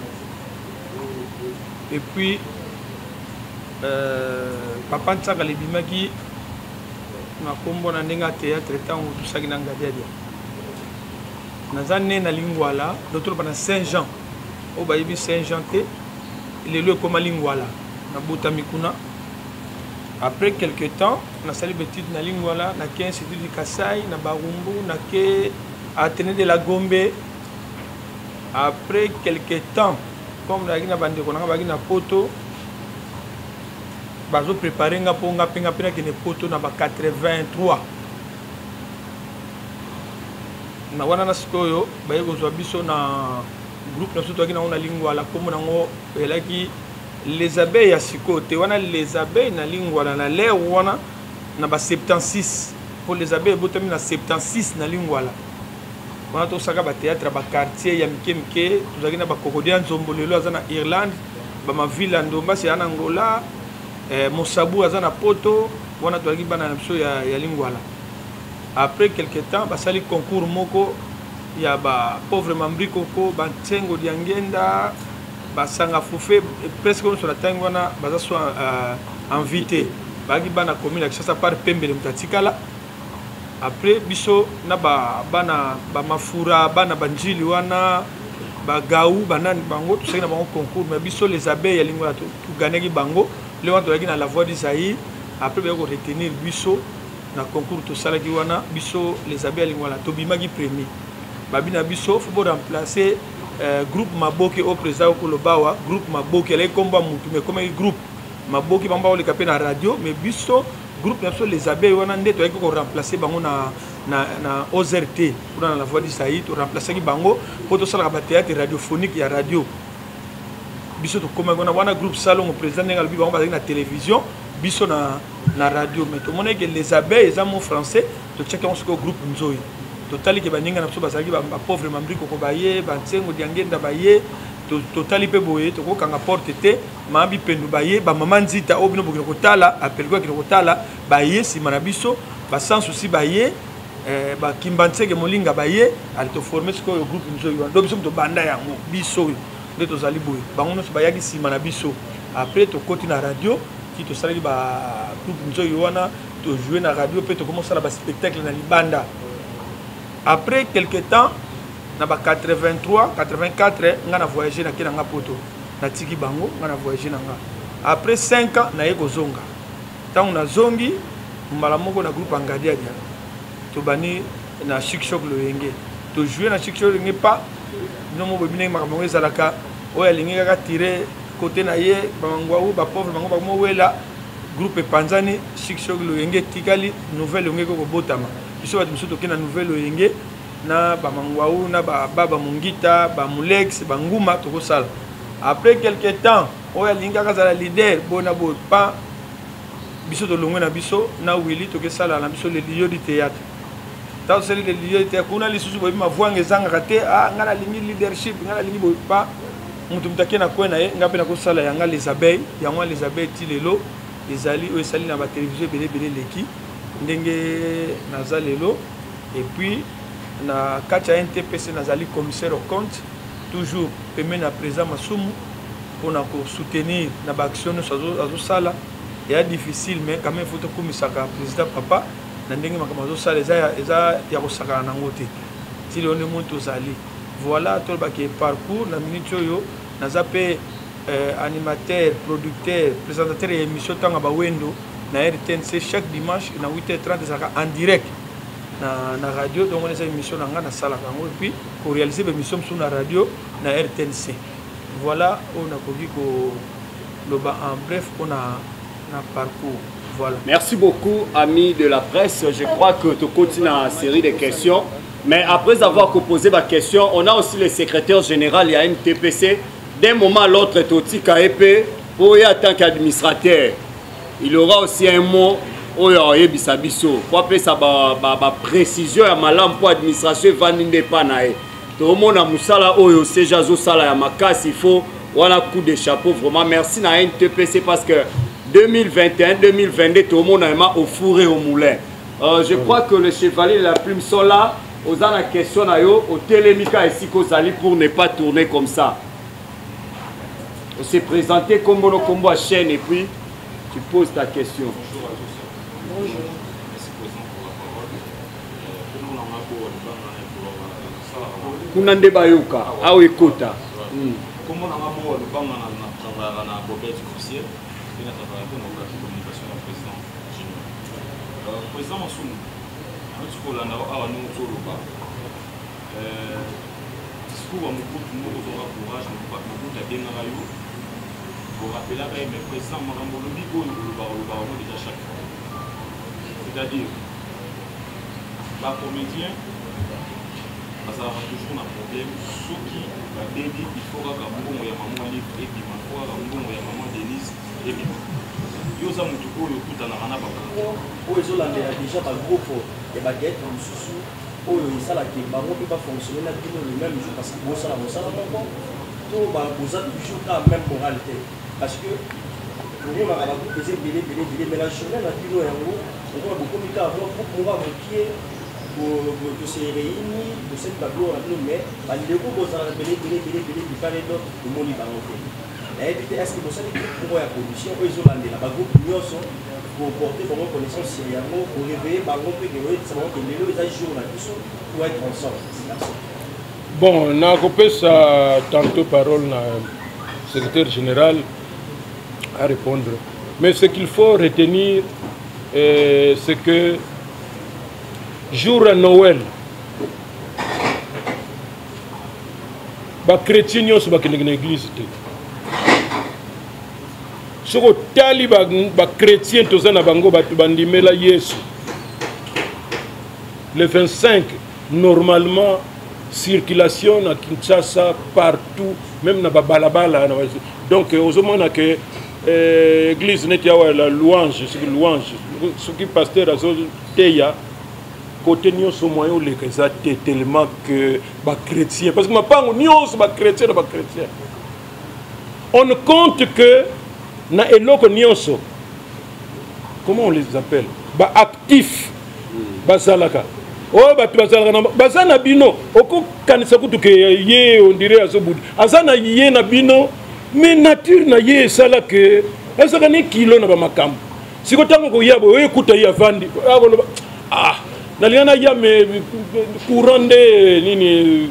et puis papa Ntsaka lebimaki na kombo na ndenge théâtre ntango tusaki na Ngadiadia naza ne na Lingwala d'autres bana Saint-Jean o bayibi Saint-Jean te lelo ekoma Lingwala na botami kuna. Après quelques temps na sali betide na Lingwala na ke institut du Kasai na Barumbu na ke Athénée de la Gombe. Après quelques temps comme na gina bande ko na bagina poto bazo préparer nga po nga pinga pina kene poto na ba 83 na wana na sikoyo baye kozwa biso na groupe na soto akina na Lingwala komo nango elaki les abeilles ya siko te wana les abeilles na Lingwala na l'air wana na ba 76 pour les abeilles botami na 76 na Lingwala wana to saka ba théâtre ba quartier ya mike tuzaki na ba Kokodia Nzombolelo aza na Irlande ba ma ville Ndomba c'est en Angola Mosabu aza na Poto wana tozaki bana na biso ya Lingwala. Après quelques temps basali concours moko ya ba pauvre mambri koko ba Tsengo Diangenda ba Sanga Fufé presque on sur la tango wana baza so invité bagi bana commune ya Kishasa par Pembele mutatikala. Après biso na bana ba mafura bana banjili wana ba gaou banani bango tout ça na bango concours mais biso les abeilles ya Lingwala to ganeki bango le wana to na la voix d'Isaïe. Après ba ko retenir biso na concours to sala ki wana biso les abeilles ya Lingwala to bimaki premier babina biso faut remplacer groupe Maboki au président Kolobawa groupe Maboki elle combat mutu mais comme groupe Maboki bamba ole kapé na radio mais biso groupe na les abeilles wana ndeto yaki ko remplacer bango na OZRT pour la voix d'Isaïe to remplacer ki bango pour to sala ba théâtre radiophonique ya radio biso to comme wana groupe salon président ngal bi bango ba na télévision biso na radio mais to mona que les abeilles za mot français to checker on ce groupe Nzoyi totali ke baninga na biso bazaki ba pauvre mambri koko baye ba Tsengo Diangenda baye totali pe boye to ko kanga porte te mambi pendu baye ba mama Nzita obino bokino kotala appel ko kino kotala baye sima na biso ba sans souci baye ba Kimbantseke molinga baye ali to former ce groupe Nzoyi ndo biso to banda yango biso nde to zali boye bango no bayaki sima na biso. Après to koti na radio qui to sali ba groupe Nzoyi wana to jouer na radio pe to commencer la ba spectacle na libanda. Après quelques temps na ba 83 84 nga na voyager na kina nga poto na tiki bango nga na voyager na nga. Après 5 ans na yeko zonga tangu na zongi mbala moko na groupe Ngadiadia to bani na Chic Choc Loyenge to jouer na Chic Choc Loyenge pas no mo bobine makambo ezalaka oya lingi ka tirer côté na ye bangwa ba pauvre bango ba mo wela groupe Panzani Chic Choc Loyenge tikali nouvelle ngeko ko botama biso bat biso to kena nouvelle Loyenge na ba mangwaou na ba baba mungita ba mulex ba nguma to ko sala. Après quelques temps oya linga ka zala leader bona bo pa biso to longwe na biso na Willy to ke sala na biso le lieu du théâtre ta seli le lieu du théâtre kuna lisusu bo ma voix ngezanga kate ngala lingi leadership ngala lingi bo pa mutu mutake na kwena ye ngape na ko sala yanga les abeilles ti lelo ezali o esali na ba télévision belé leki ndenge naza lelo. Et puis na kati ya NTPC nazali commissaire au compte toujours peme na président Masumu pour na ko soutenir na ba action azo sala ya difficile mais quand même faut to komisaka président papa na ndenge makamazo sala eza ya ko saka na ngote ti le on monte ozali voilà to ba ke parcours na minute yo naza pe animateur producteur présentateur et émission tanga ba wendo na RTNC chaque dimanche na 8h30 saka en direct na radio donc on a une émission na sala kango et puis pour réaliser une émission sur la radio na RTNC. Voilà on a connu ko loba en bref on a parcours. Voilà. Merci beaucoup amis de la presse. Je crois que tu continues la série de questions. Mais après avoir posé ma question, on a aussi le secrétaire général à NTPC. D'un moment à l'autre, Toti KEP pour y en tant qu'administrateur. Il aura aussi un mot. Oyo bisabiso pour appeler ça ba précision ya malam pour administration vaninde panae to mona musala oyo sejazo sala ya makasi il faut wala coup de chapeau vraiment merci na NTPC parce que 2021 2022 to mona ma au four et au moulin. Je crois que le chevalier et la plume sont là aux la question na yo au télémika ici kozali pour ne pas tourner comme ça. On s'est présenté comme on combo à chaîne et puis tu poses ta question. Bonjour. Kunande Bayuka, ah oui, Kota. Comment on a beau le banc dans la bobette officielle, il y a travaillé pour la communication du président. Président Massoum, notre Colanda a nous sur le bas. Discours à mon groupe, nous avons courage, nous avons bien raillé. Pour rappeler la mais président Marambo le bigo, le baron déjà chaque fois. C'est-à-dire, les comédiens, parce qu'on a toujours un problème, ceux qui baby, il faut que maman livre et puis il faut que maman Denise et puis yo za mutu oyo kutana kana ba oyo ezolandela déjà bagroupe ya baguette mosusu oyo esalaki bango mpe bafonctionne na bino le même jour parce que bosala mosala moko to boza toujours ka même moralité parce que omonaka bagroupe eza ebele mais la journée na bino yango okona bokomi ka avoir groupe moko ya mokie se réunit de cette tableau mais les groupes aux bipare d'autres au monde est-ce que vous savez pourquoi la commission ils ont landé la groupe nyonso pour porter vraiment connaissance sérieusement pour réveiller par contre que les jours pour être ensemble. Bon, on a coupé ça tantôt parole na secrétaire général à répondre, mais ce qu'il faut retenir c'est que jour à Noël, les chrétiens sont dans l'église. Si vous avez les chrétiens, le 25, normalement, circulation à Kinshasa partout, même dans Balabala. Donc, aux hommes que l'église n'est pas la louange, ce qui est pasteur à Zoteya. Côté nyonso moyen les tellement que les chrétiens parce que ma part nyonso les chrétiens on compte que na eloko nyonso comment on les appelle ba actif bazalaka oh batu bazalaka bazana bino oko kanisa kutu ke ye on dirait azobudi azana ye na bino mais nature na ye sala que ezaka ni kilo na ba makambo siko tango ko yabo ekuta ya vandi ah Naliana ya me courant de nini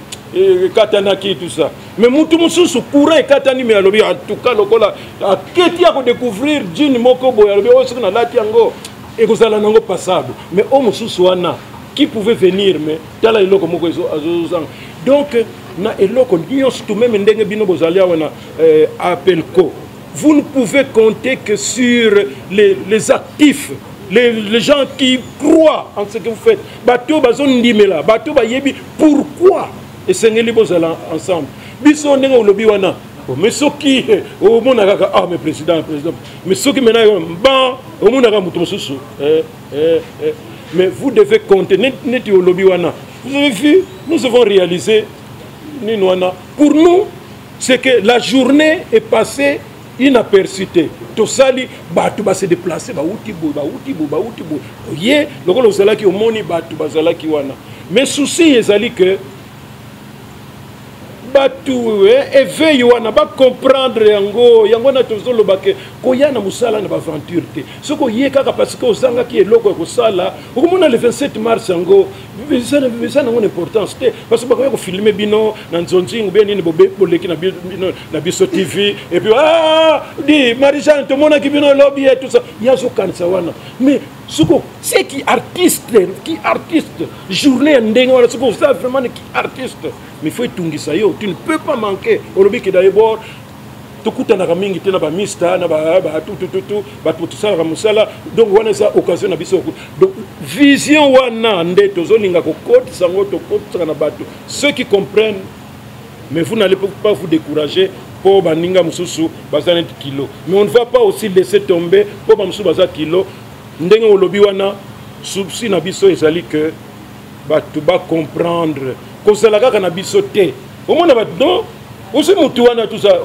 katanaki tout ça. Mais mutu mususu courant katani me alobi en tout cas lokola aketi ako découvrir jini moko boy alobi o sona lati yango e kozala nango passable. Mais o mususu wana qui pouvait venir mais tala eloko moko azozang. Donc na eloko nyonso tout même ndenge bino bozalia wana appelko. Vous ne pouvez compter que sur les actifs. Les gens qui croient en ce que vous faites, bateau bazon ndimela, bateau bayebi pourquoi et c'est ngeli bozala ensemble. Biso ndenge olobi wana. Mais ceux qui au monaka ah mais président mais ceux qui maintenant ban au monaka mutu mususu mais vous devez compter neti olobi wana. Vous avez vu, nous avons réalisé ninwana. Pour nous, c'est que la journée est passée inaperçue. Tout ça, batu ba se déplacer, ba outi bo. Yé, le zala ki omoni batu ba zala ki wana. Mais souci ezali que batu éveil wana ba comprendre yango na tozolo bake koya na musala na ba aventure te. Soko yé kaka parce que osanga ki eloko ko sala, okomona le 27 mars yango ça n'a une importance parce que bakoya ko filmer bino na nzonzingu be nini bobe boleki na bino na biso TV et puis di Marie-Jeanne to mona ki bino lobby et tout ça yazo kanisa wana mais soko c'est qui artiste journée ndenge wana soko ça vraiment qui artiste mais faut tungisa yo tu ne peux pas manquer au lobby qui d'abord tokutana mingi tena ba mista na ba tout ça musala donc wana ça occasion na biso donc vision wana nde tozolinga ko côte sango to côte na bato ceux qui comprennent mais vous n'allez pas vous décourager pour baninga mususu bazana kilo mais on ne va pas aussi laisser tomber pour ba mususu bazana kilo ndenge olobi wana souci na biso ezali que bato ba comprendre ko sala kaka na biso te au moins na bato aussi mutu wana tout ça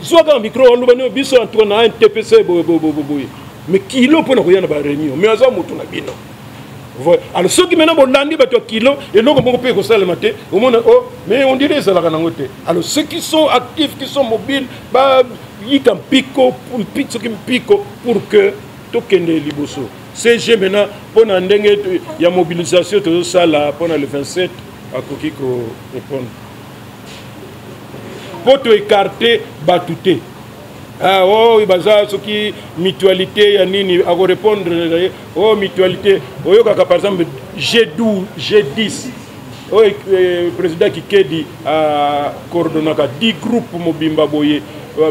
soit quand micro on le biso en tout na un TPC mais kilo pour na koya na ba réunion mais aza mutu na bino voilà alors ceux qui maintenant bolandi bato kilo et donc on peut ko sala maté au moins mais on dirait ça la kanango te alors ceux qui sont actifs qui sont mobiles ba yika mpiko pour que tokende liboso CG maintenant pona ndenge ya mobilisation to sala pona le 27 akoki ko répondre poto écarter batute ah oh baza soki mutualité ya nini ako répondre oh mutualité oyoka par exemple G12 G10 oh président Kikedi a coordonné 10 groupes mobimba boye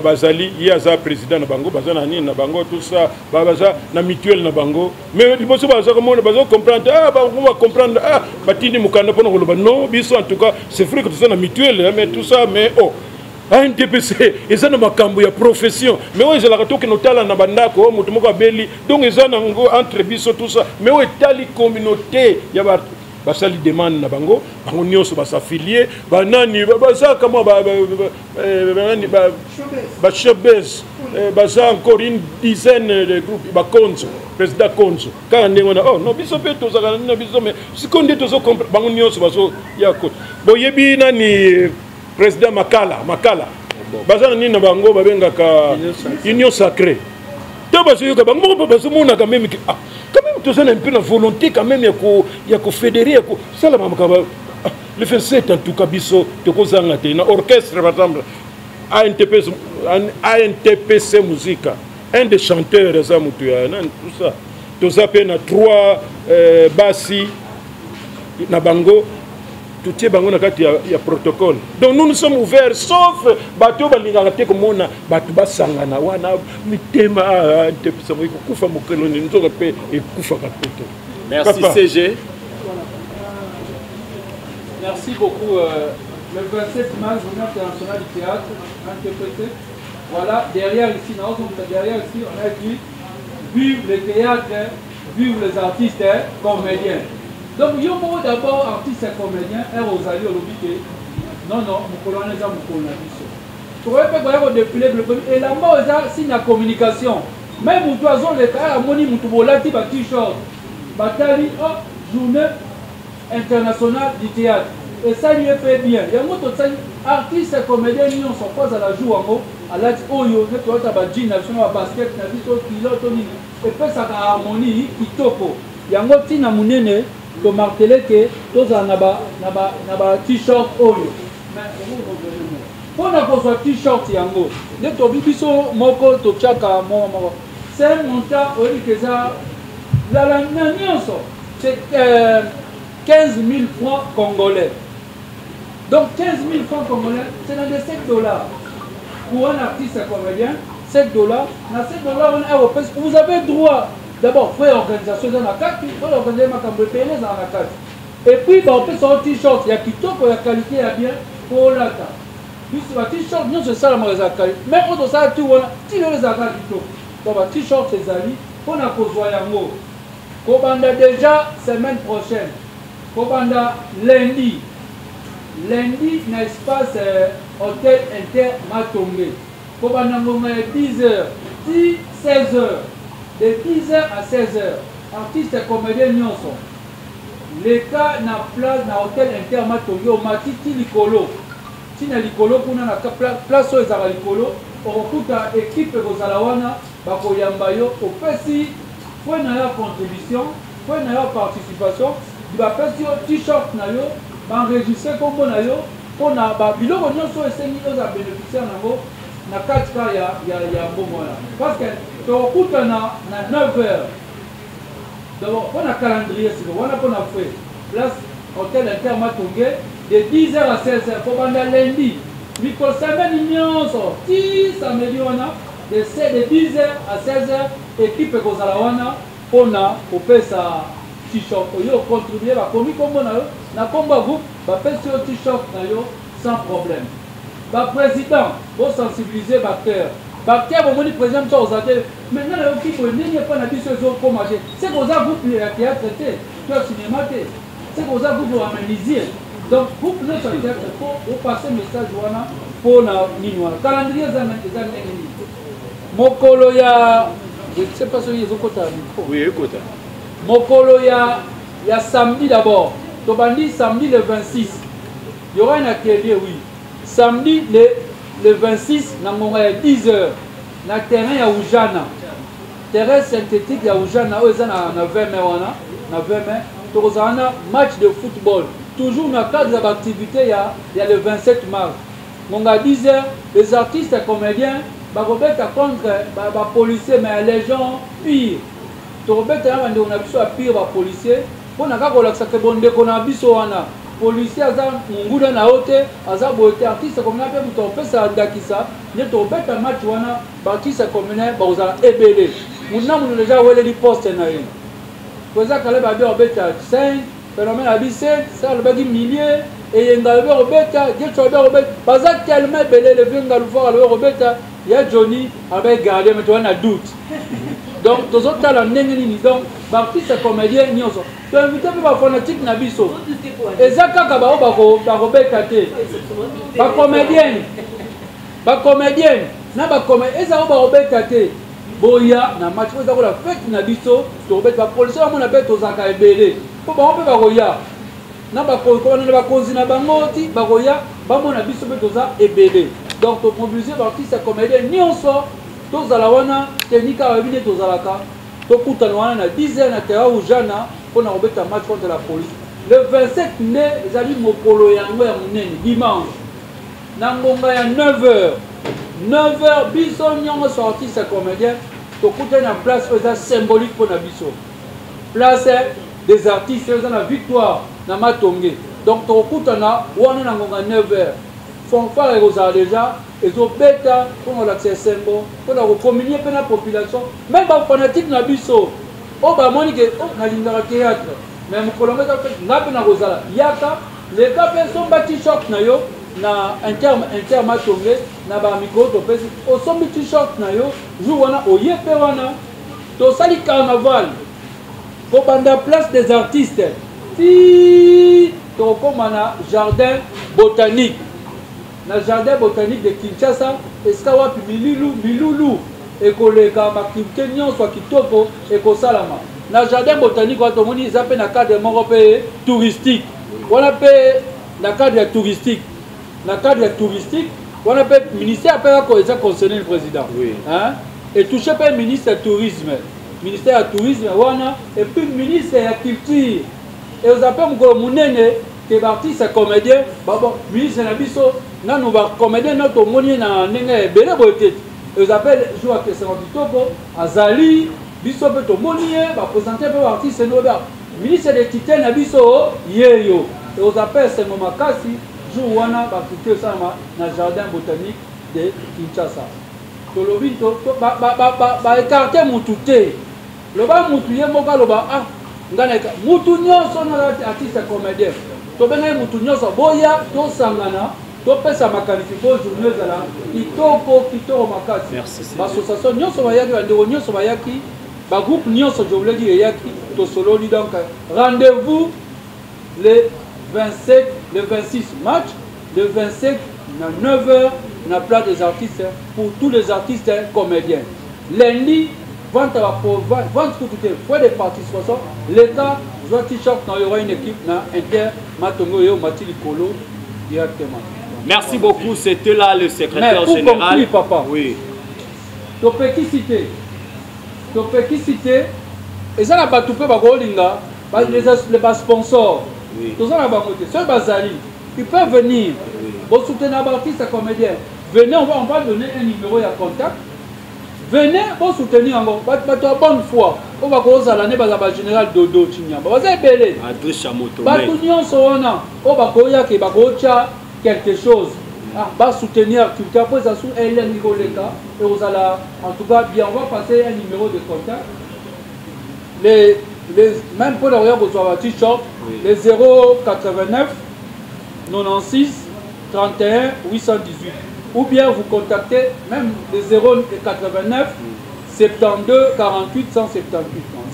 bazali yaza président na bango baza na nini na bango tout ça baza na mutuelle na bango mais liboso baza komona baza comprendre ah ba on va comprendre ah batindi mukanda pona koloba non biso en tout cas c'est vrai que tout ça na mutuelle mais tout ça mais oh un TPC eza na makambo ya profession mais ouais ezalaka toke notala na bandako mutu moko abeli donc eza na ngo entre biso tout ça mais ouais tali communauté ya ba basali demande na bango bango nyonso basaffilié banani baza kama ba showbiz baza encore une dizaine de groupes ba konzo président konzo quand on a oh non biso pe to zaka na biso mais sikonde to zo bango nyonso baso ya ko boyebi nani président Makala baza nini na bango babengaka union sacrée to baso yoka bango baso mona quand même quand même tout ça a un peu la volonté quand même ya ko fédérer ko ça la makaba le 27 en tout cas biso to ko zanga te na orchestre par exemple ANTPC musique un des chanteurs za mutu ya tout ça to ça pe na 3 bassi na bango tout est bango na kati ya protocole donc nous sommes ouverts sauf bato balingaka te komona bato basangana wana mitema antepesa mo kufa mokelo ni nzoka pe ekufa kapoto. Merci CG. Merci beaucoup. Le 27 mars, journée internationale du théâtre, NTPC. Voilà, derrière ici, on a dit vive le théâtre, vive les artistes, comédiens. Donc, il y a d'abord artistes et comédiens, et Rosalie Olobike. Non, mon colonel, c'est mon colonel. Tu vois, il y a défilé, et la mort, c'est une communication. Même pour toi, les cas, à mon niveau, tu vois, tu vas t-shirt. Batali, journée internationale du théâtre. Et ça lui fait bien. Il y a un artiste et comédien, ils sont pas à la joue en haut. À la oyo, tu vois, tu as un jean, tu as un basket, tu as un pilote, et puis ça a harmonie, qui topo. Il y a un petit namounene. To marteler que tous en naba t-shirt oyo pour na ko t-shirt yango ne to bibiso moko to chaka mo c'est un montant ori que ça la nyonso c'est 15 000 francs congolais. Donc 15 000 francs congolais c'est dans les $7 pour un artiste comédien. $7 na $7 on est européen. Vous avez droit. D'abord, il faut l'organisation dans la carte, il faut organiser ma cambre dans la carte. Et puis, on peut sortir t-shirt, il y a qui top, il y a qualité, il y a bien, pour la carte. Puis, le t-shirt, nous, c'est ça la mauvaise qualité. Mais on doit ça, tout, si les accords qui top. Donc, le t-shirt, c'est Ali, on a besoin d'un mot. Kobanda déjà, semaine prochaine. Kobanda lundi. Lundi, l'espace Hôtel Inter Matongé. Kobanda, on a 10h, 16h. De 10h à 16h, artistes et comédiens n'y sont. Les cas na place na hôtel Intermat Tongo, Matiti Likolo. Si na Likolo, pour na place où ils ont Likolo, on recrute l'équipe de Zalawana, Bako Yambayo, au PSI, pour na contribution, pour na participation, il va faire sur t-shirt na yo, enregistrer comme na yo, pour na bilo on y sont essayés de bénéficier na 4 cas ya bon voilà. Parce que tu écoutes na 9h. D'abord, on a calendrier, on a fait place hôtel Intermat Tongue de 10h à 16h pour pendant lundi. Micro semaine union sorti samedi on a de 10h à 16h équipe Kozalawana on a au pesa t-shirt yo contribuer va commis comme on a na combat groupe va faire sur t-shirt na yo sans problème. Ba président pour sensibiliser Bacteur. Bacteur au moni président ça aux adultes. Maintenant le qui pour n'est pas na biso zo pour manger. C'est aux groupe le théâtre traité, tu as cinéma té. C'est aux groupe pour améniser. Donc groupe le théâtre pour passer message wana pour na nini calendrier za nini. Mokolo ya je ne sais pas si ils ont côté micro. Oui, écoute. Mokolo ya samedi d'abord. Tobandi samedi le 26. Il y aura un atelier oui. Samedi le le 26 na ngonga ya 10h na terrain ya Ujana terrain synthétique ya Ujana oyo eza na 20 mai wana na 20 mai tokozala match de football toujours na cadre ya activité ya le 27 mars ngonga 10h les artistes et comédiens bakobeta contre bapolicier mais les gens pire tokobeta na bandeko na biso ya pire bapolicier mpona kaka kolakisaka bondeko na biso wana policier aza munguda na yo te aza boye te artiste komina mpe moto opesa ndakisa nde tokobeta match wana baartiste komina bakozala ebele motu na moto deja aweleli poste na ye po eza kala babi obeta 5 phénomène abi 7 sa alobaki millier eyenga alobi kobeta getso alobi kobeta baza tellement ebele levenga luvoir alobi kobeta ya Johnny avec gardé mais tu as un doute donc tous autres talents ndenge nini donc baartiste comédien nyonso to invité pe ba fanatique na biso eza kaka ba bakobeta te ba comédien na ba comédien eza ba kobeta te boya na match eza ko la fête na biso to beta ba policier ba mona beta ozaka ebele po ba pe ba koya na ba konzi na bango ti ba koya ba mona biso pe toza ebele. Donc, pour mobiliser l'artiste et comédien, ni on sort, tous à la wana, technique à revenir tous à la cas, tout coûte à l'ouana, 10 heures à terre ou Jana, pour nous remettre un match contre la police. Le 27 mai, les amis Mopolo et Angoué à Mouneni, dimanche, Nangonga à 9h, 9h, Bison, Nyon, sur artiste et comédien, tout coûte à la place symbolique pour la Bison. Place des artistes, c'est la victoire, dans Matongé. Donc, tout coûte à la wana Nangonga 9h. Fanfare et Rosa déjà, et au bêta, pour l'accès symbole, pour communier avec la population, même les fanatiques na biso, oh bah moi que oh na linga théâtre, même Colombie a fait na Rosa, yaka, les gars sont bâtis choc na yo, na inter matongé, na ba micro to pesi, au sont bâtis choc na yo, joue wana au yepe wana, to sali carnaval, pour banda place des artistes, si to comme na jardin botanique. Dans le jardin botanique de Kinshasa, eskawapi milulu ekoleka makimke nyonso kitoko ekosalama. Dans le jardin botanique wato moni ezapé na cadre moko pe touristique. Wana pe na cadre touristique. Na cadre touristique, wana pe ministère pe ko eza concerné le président. Oui. Hein? Et touché pe ministre du tourisme. Ministère du tourisme wana et puis ministre de la culture. Et vous appelez mko munene que l'artiste comédien, bon, ministre Nabiso, nous va comédien notre monier na nenge bele botet. Ils appellent jour à question Topo, Azali, biso pe to monier, va présenter peu artiste noba. Ministre de Titan Nabiso, yeyo. Et ils appellent ce moment kasi jour wana va quitter ça na jardin botanique de Kinshasa. To lobi to ba écarter mututé. Loba mutuye moka loba ah ngana mutu nyonso na artiste comédien. Tobenga mutu nyonso boya to sangana to pesa makanifi bo journée zala kitoko makasi. Ba association nyonso bayaki bandeko nyonso bayaki ba groupe nyonso je voulais dire yaki to solo donc rendez-vous le 27 le 26 match le 27 à 9h na place des artistes pour tous les artistes comédiens. Lundi vente à la vente tout frais de participation l'État doit t-shirt il y aura une équipe na Inter Matongo et Matili Kolo directement. Merci beaucoup, c'était là le secrétaire général. Conclure, papa. Oui. Tu peux qui citer et ça n'a pas tout fait bagolinga les sponsors. Oui. Tout ça n'a pas monté. Seul Bazali, ils peuvent venir. Bon soutenir l'artiste comédien. Venez, on va donner un numéro de contact. Venez pour soutenir encore. Bateau bonne foi. On va commencer à l'année par général Dodo Chinyamba. Vous avez belé. Adresse Chamoto. Bateau nyon soana. On va koya ke bakocha quelque chose. Ah, va soutenir culture. Après ça sous Hélène Nicoleka. Et vous allez en tout cas bien. On va passer un numéro de contact. Même pour le regard vous avez t-shirt. Les 089 96 31 818. Ou bien vous contactez même les 089 72 48 178.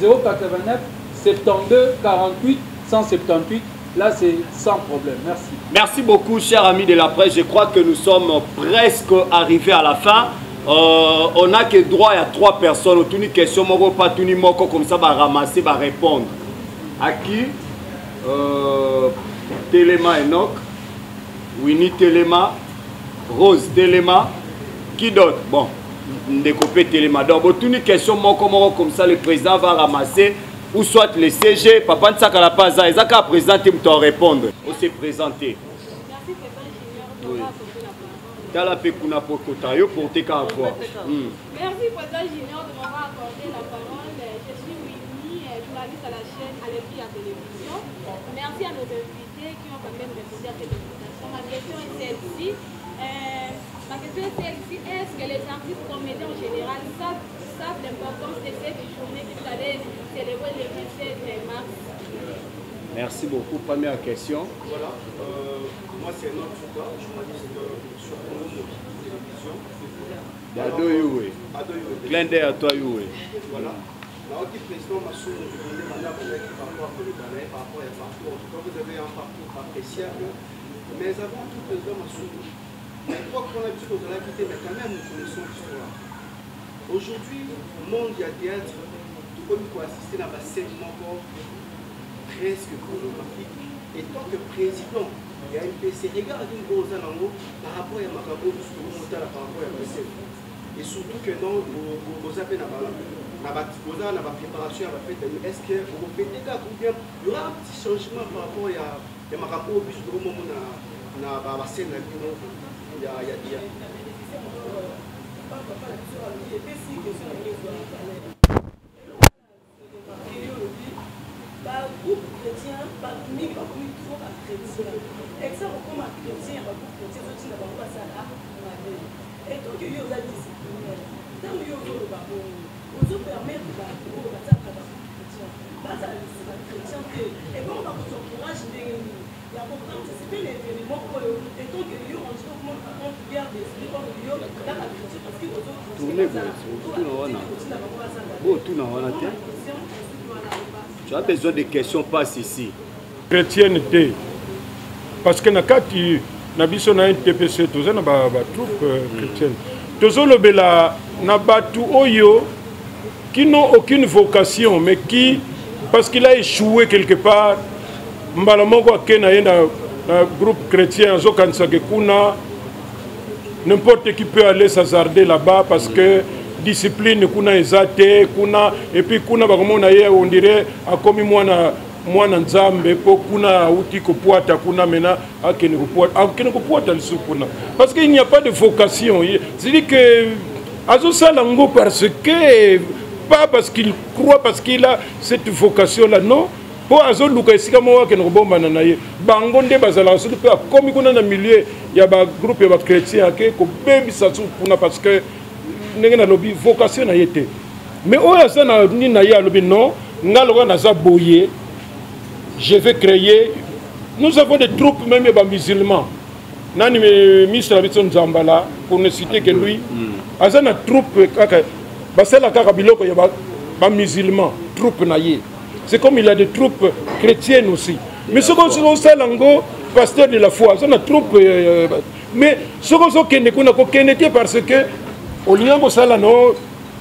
089 72 48 178. Là, c'est sans problème. Merci. Merci beaucoup, chers amis de la presse. Je crois que nous sommes presque arrivés à la fin. On n'a que droit à 3 personnes. On a une question, pas une moko comme ça, va ramasser, va répondre. À qui Téléma Enoch, Winnie Téléma. Rose Téléma. Qui d'autre? Bon, découpé Téléma. Donc, une question, comment comme ça, le président va ramasser, ou soit le CG, papa ne s'accala pas ça, ils ont présenté, ils doivent répondre. On s'est présenté. Merci, président Junior. Tala Pekuna Pokotayo pour tes caractères. Merci, président Junior, de m'avoir accordé la parole. Je suis Winnie, journaliste à la chaîne Alépi à télévision. Merci à nos invités qui ont quand même répondu à cette invitation. Ma question est celle-ci. Est-ce que les artistes comédiens en général savent l'importance de cette journée qui allait célébrer le 27 mars? Merci beaucoup. Première question. Voilà. Moi, c'est un autre journaliste sur télévision. Adoyoué. Clin d'œil à toi, Youé. Voilà. Alors, le président Massoud, je voulais demander à vous par rapport à le par rapport à un parcours. En tout cas, vous avez un parcours appréciable. Mais avant tout, président Massoud, à l'époque, on a vu qu'on a quitté, mais quand même, nous connaissons l'histoire. Aujourd'hui, le monde du théâtre, tout comme pour assister à la scène encore presque pornographique. Et tant que président, il y a une PC, regarde une grosse anneau par rapport à Macabo, par rapport à la scène. Et surtout que non, vous avez la préparation à la fête, est-ce que vous faites des gars ou bien il y aura un petit changement par rapport à Macabo, puisque au moment où on a la scène, il y a groupe chrétien, parmi les groupes trop chrétiens. Et ça, on comme chrétien, un groupe chrétien, c'est une bonne ça là. Et donc, il y a des disciplines. Dans le yoga, on nous permet de faire ça pour les chrétiens. Pas ça, c'est chrétien. Et bon, on va vous encourager. Il y a beaucoup de participer les événements pour eux. Et donc, il y a un jour, on garde des esprits comme le yoga, là, la chrétien, parce qu'ils vont tourner, tout dans la tête. Tu as besoin de questions, passe ici. Chrétienté. Parce que quand tu as un TPC, tu as une troupe chrétienne. Tu as qui n'ont aucune vocation, mais qui, parce qu'il a échoué quelque part, groupe chrétien, n'importe qui peut aller s'hasarder là-bas parce que discipline kuna ezate kuna et puis kuna bakomona ye on dirait a comme mwana nzambe po kuna uti ko poata kuna mena akene ko poata lisu kuna parce qu'il n'y a pas de vocation. C'est-à-dire que azo salango parce que pas parce qu'il croit, parce qu'il a cette vocation là, non. Po azo luka esika mo ke no bomba na ye bango nde bazala so pe comme kuna na milieu ya ba groupe ya ba chrétien ke ko bebisa su kuna parce que n'a lobby vocation na été mais au na ni na ya lobby non ngalo na za boyer je vais créer. Nous avons des troupes même les musulmans nani ministre Abitson Zambala pour ne citer que lui azana troupe kaka basela kaka biloko ya ba musulmans troupe na ye. C'est comme il y a des troupes chrétiennes aussi, mais ce qu'on se lango pasteur de la foi ça na troupe mais ce qu'on se connaît parce que au lieu de ça,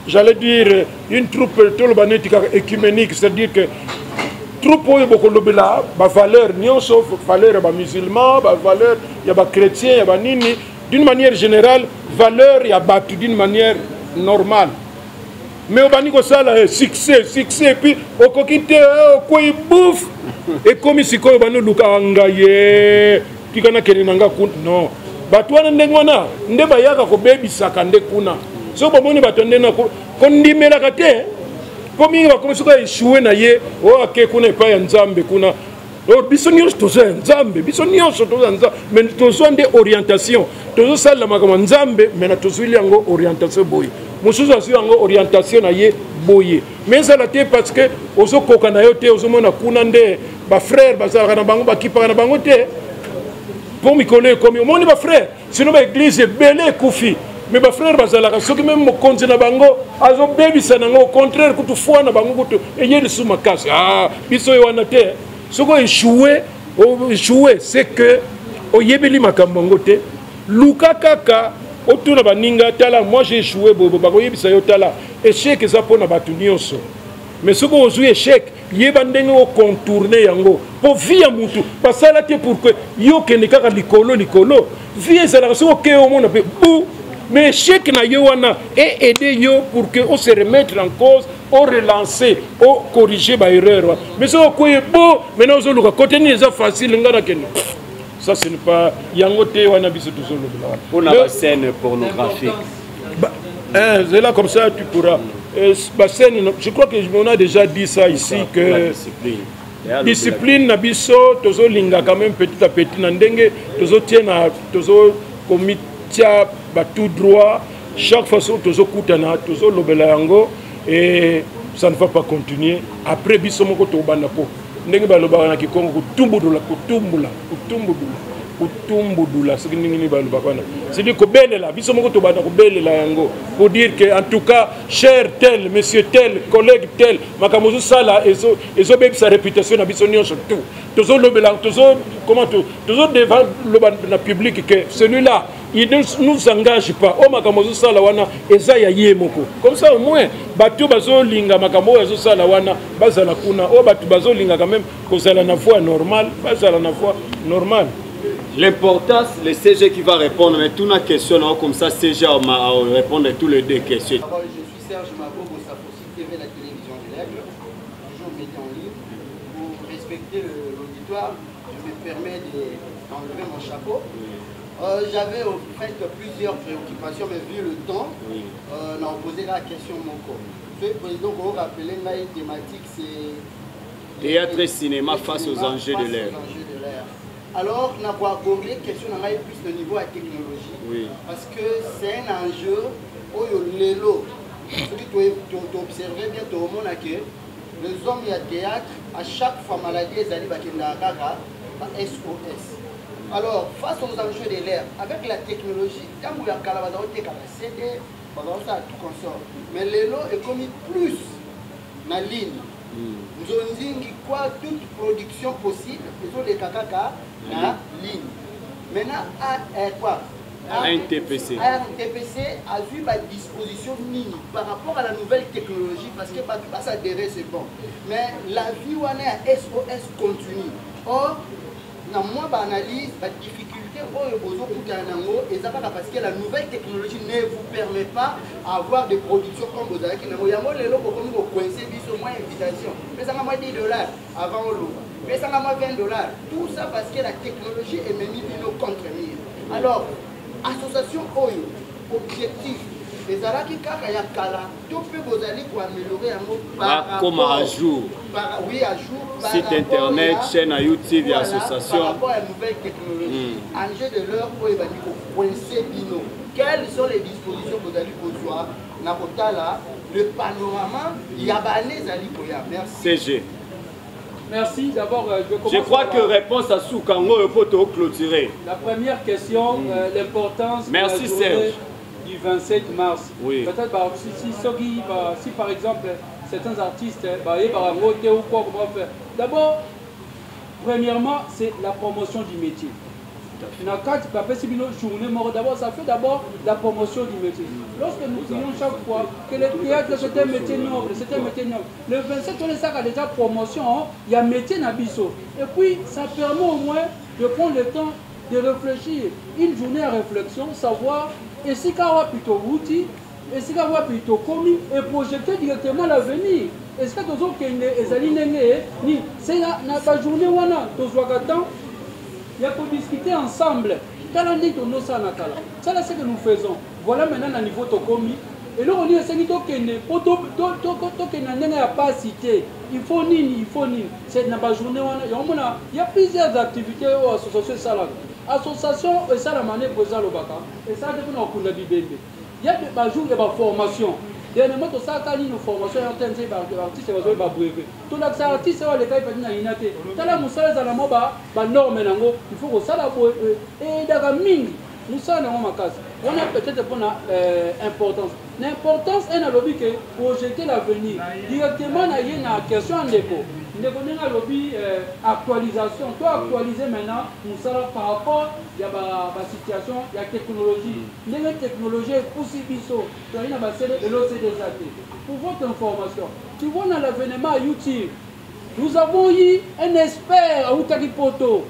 j'allais dire une troupe écuménique, c'est-à-dire que troupe où il y a des valeurs, sauf valeurs musulmans, valeurs chrétiens, d'une manière générale, valeurs il y a d'une manière normale. Mais au bani ça succès, et puis au coquité, quoi il bouffe, et comme ici quoi il luka angaye, qui kana kelinanga non. Batwana ndengwana ndeba yaka ko baby sakande kuna so bomoni batonde na ko ndimela kate ko mingi bakomisa ko échouer na ye o ake kuna pa ya nzambe kuna o bisonyo toza nzambe bisonyo toza nzambe mais tozo nde orientation tozo sala makama nzambe mais na tozuli yango orientation boy mususu asu yango orientation na ye boye mais ça la te parce que ozo koka na yo te ozo mona kuna nde ba frère bazala na bango bakipa na bango te. Pour me connaître comme mon frère, sinon l'église est belle et koufi. Mais mes frères, ceux qui même me comptent na bango, azo baby sanango au contraire que tu fois na bango que et yé sous ma casse. Ah, biso yo anate. Ce qu'on échoué, c'est que au yebeli makambango te. Luka kaka otuna baninga tala. Moi j'ai échoué bobo bako yebisa yo tala. Échec ça pour na batu nyonso. Mais ce qu'on joue échec, yeba ndenge o contourner yango po via mutu pasala te pour que yo kende kaka likolo vie ezalaka so ke o mona pe bou mais échec na yo wana et aider yo pour que on se remettre en cause, on relancer, on corriger ba erreur. Mais ça ko beau, maintenant on le côté ni ça facile ngara kende. Ça ce n'est pas yangote wana biso tout solo. Pour la scène pornographique. C'est là comme ça tu pourras je crois que on a déjà dit ça ici que discipline na biso tozo linga quand même petit à petit na ndenge tozo tiena tozo comité tout droit chaque façon tozo kutana tozo lobela yango et ça ne va pas continuer après biso moko to banda po ndenge ba lobaka na Kikongo kutumbudula c'est dire que belela biso moko to banda ko belela yango pour dire que en tout cas cher tel monsieur tel collègue tel makamozo sala ezo beb sa réputation na biso nyonso tout tozo lobela tozo comment tozo devant le public que celui-là il ne nous engage pas o makamozo sala wana eza ya yemoko comme ça au moins batu bazo linga makamo ezo sala wana bazala kuna o batu bazo linga quand même kozala na voie normale bazala na voie normale. L'importance, le CG qui va répondre, mais toute la question, comme ça, CG va répondre à toutes les deux questions. D'abord, je suis Serge Mabogo, Safosi TV, la télévision de l'Aigle, toujours média en ligne. Pour respecter l'auditoire, je me permets d'enlever mon chapeau. J'avais au fait plusieurs préoccupations, mais vu le temps, on a posé la question mon corps. Le président, vous rappelez, la thématique, c'est théâtre et cinéma face aux enjeux de l'air. Alors, on a abordé question plus le niveau de la technologie. Oui. Parce que c'est un enjeu où il y a tu observes bien tout le monde que les hommes et le théâtre, à chaque fois maladie, ils allaient à SOS. Alors, face aux enjeux de l'air, avec la technologie, quand vous avez un CD, tout consort. Mais l'élo est commis plus dans la ligne. Nous avons dit quoi toute production possible, nous avons des kakaka la ligne. Maintenant, ANTPC a vu ma disposition ligne par rapport à la nouvelle technologie parce que pas s'adhérer c'est bon. Mais la vie où on est à SOS continue. Or, dans moi, analyse, la difficulté parce que la nouvelle technologie ne vous permet pas d'avoir des productions comme vous avez. Il y a des coincés, moins invitation. Mais ça m'a $10 avant l'eau. Mais ça m'a $20. Tout ça parce que la technologie est menée contre mire. Alors, association OYO, objectif. Les Araki Kakayakala, tout peut vous aller pour améliorer un mot par rapport à jour. Oui, à jour. Site internet, chaîne à YouTube, voilà, association. Par rapport à la nouvelle technologie. En jeu de l'heure, pour coincer Bino. Quelles sont les dispositions que vous allez produire? Nakotala, le panorama, Yabanese Alikoya. Merci. CG. Merci. D'abord, je crois que réponse à Soukango peut te clôturer. La première question, l'importance. Merci Serge. Du 27 mars. Oui. Peut-être si par exemple certains artistes ou quoi, comment faire. D'abord, premièrement, c'est la promotion du métier. D'abord, ça fait d'abord la promotion du métier. Lorsque nous disons chaque fois que le théâtre c'est un métier noble, le 27 on est a déjà promotion, il y a métier Nabiso. Et puis ça permet au moins de prendre le temps de réfléchir, une journée à réflexion, savoir et si on a plutôt outil, et si on a plutôt commis et projeter directement l'avenir. Est-ce que tu as c'est la journée où il y a pour discuter ensemble. Ça, c'est ce que nous faisons. Voilà maintenant le niveau de commis. Et là, on dit pas cité. Il faut ni. C'est dans la journée. Il y a plusieurs activités aux associations. Association, et ça, la manière pour ça, le bac. Et ça, depuis nous, on a dit bébé. Il y a des jours de formation. Dernièrement, tout ça, quand il y a une formation, il y a un artiste qui va jouer brevet. Tout l'artiste, c'est le cas de l'inaté. Tout là, nous sommes dans la norme, il faut que ça la et dans la mine, nous sommes dans ma case. On a peut-être pour l'importance. L'importance est dans le but que projeter l'avenir. Directement, il y a une question en dépôt. Nous avons un lobby actualisation. Toi, actualiser maintenant, nous sommes par rapport à la situation, il y a la technologie. La technologie est possible. Il y a l'OCDSAT. Pour votre information, tu vois dans l'avènement YouTube, Nous avons eu un expert à Outaripoto,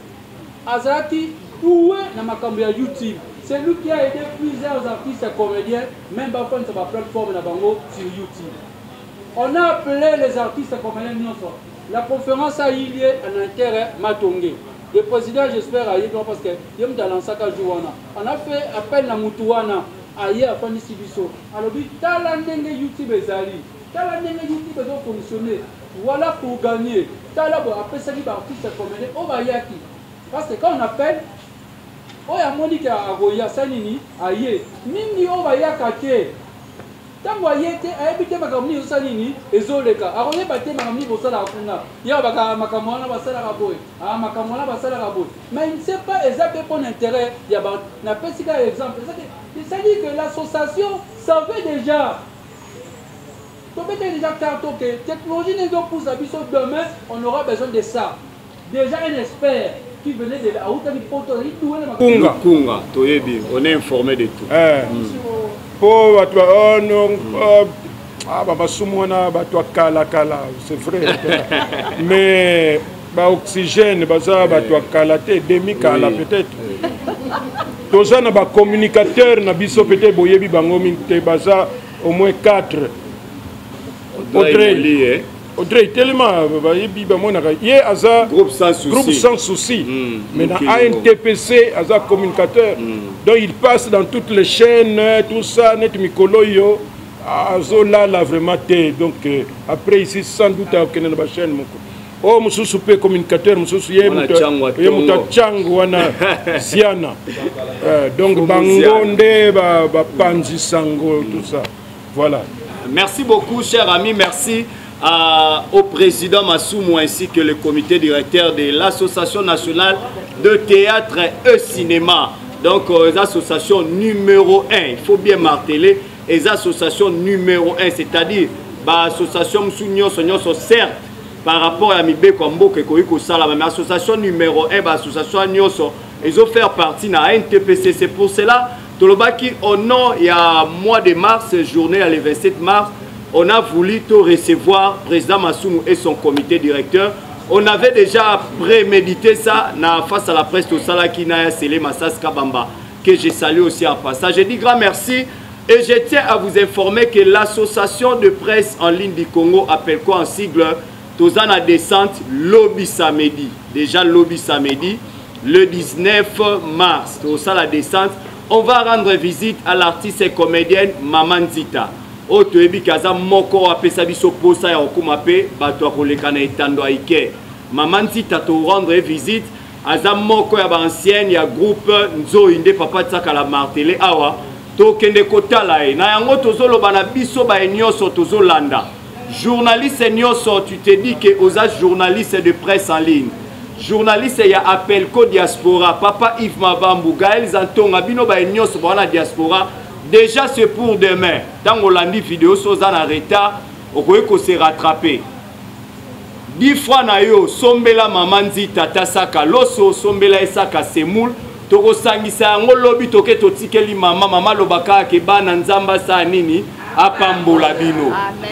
Azaki, doué dans ma caméra YouTube. C'est lui qui a aidé plusieurs artistes et comédiens, même parfois sur ma plateforme sur YouTube. On a appelé les artistes et comédiens. La conférence a eu lieu en intérêt Matongé. Le président, j'espère, a eu parce que je me lancé à Jouana. On a fait appel à Moutouana, ailleurs à Fanny Sibiso. Alors, talendenge YouTube ezali. Talendenge YouTube a fonctionné. Voilà pour gagner. Talabo après ça, les artistes et comédiens, on va y aller. Parce que quand on appelle, on a dit qu'il y a Agoya Sanini, aïe, Mini on va y aller. Tant que vous avez habité ma famille au Sanini, et Zoleka, alors on est battu ma famille au Salakuna. Il y a ma camona, ma salaraboy, ma camona, ma salaraboy. Mais il ne sait pas exactement pour intérêt. Il y a un petit exemple. Ça dit que l'association savait déjà. Donc, déjà que la technologie n'est pas pour sa vie demain, on aura besoin de ça. Déjà un expert. Qui venait de la route de Kunga, Kunga, Toyebi, on est informé de tout. Pour c'est vrai. Mais oxygène, demi-kala peut-être. Tous les communicateurs, peut-être au moins 4. Audrey, tellement, groupe sans souci. Mais dans ANTPC, Aza communicateur. Donc il passe dans toutes les chaînes, tout ça, net Mikoloyo, Azola l'a vraiment té. Donc après ici, sans doute, à aucune chaîne. Oh, monsieur super communicateur, monsieur Siana. Donc Bangonde, Panzi Sango, tout ça. Voilà. Merci beaucoup, cher ami, merci. Au président Massoumou ainsi que le comité directeur de l'association nationale de théâtre et cinéma. Donc, les associations numéro 1, il faut bien marteler, les associations numéro 1, c'est-à-dire l'association Msounio, certes, par rapport à Mibé Kombo, mais l'association numéro 1, l'association Nyoso, ils ont fait partie de la NTPC. C'est pour cela, Tolobaki, au nom, il y a mois de mars, journée le 27 mars, on a voulu tout recevoir le président Massoumou et son comité directeur. On avait déjà prémédité ça face à la presse au Salaki Naya Sele Massas Kabamba, que je salue aussi en passage. Je dis grand merci et je tiens à vous informer que l'association de presse en ligne du Congo, appelle quoi en sigle, Tozana descente Lobby Samedi. Déjà Lobby Samedi, le 19 mars, Tosa la descente. On va rendre visite à l'artiste et comédienne Maman Zita. Oto ebi kaza moko apesa biso posa ya okuma pe bato akoleka na etando aike. Maman Zita to rendre visite aza moko ya ba ancienne ya groupe Nzo Inde papa tsaka la martelé awa to kende kotala e na yango tozoloba na biso ba enyoso tozolanda. Journaliste enyoso, tu te dis que oza journaliste de presse en ligne. Journaliste ya appel ko diaspora papa Yves Mabambu Gaël Zantonga bino ba enyoso ba diaspora. Déjà c'est pour demain. Dans Hollande vidéo soza na retard, on se rattraper. 10 fois na yo sombela Maman Zita tasaka loso sombela esaka semoul toko sangisa yango lobi toke totikeli mama lobaka ke bana nzamba sa nini apambola bino.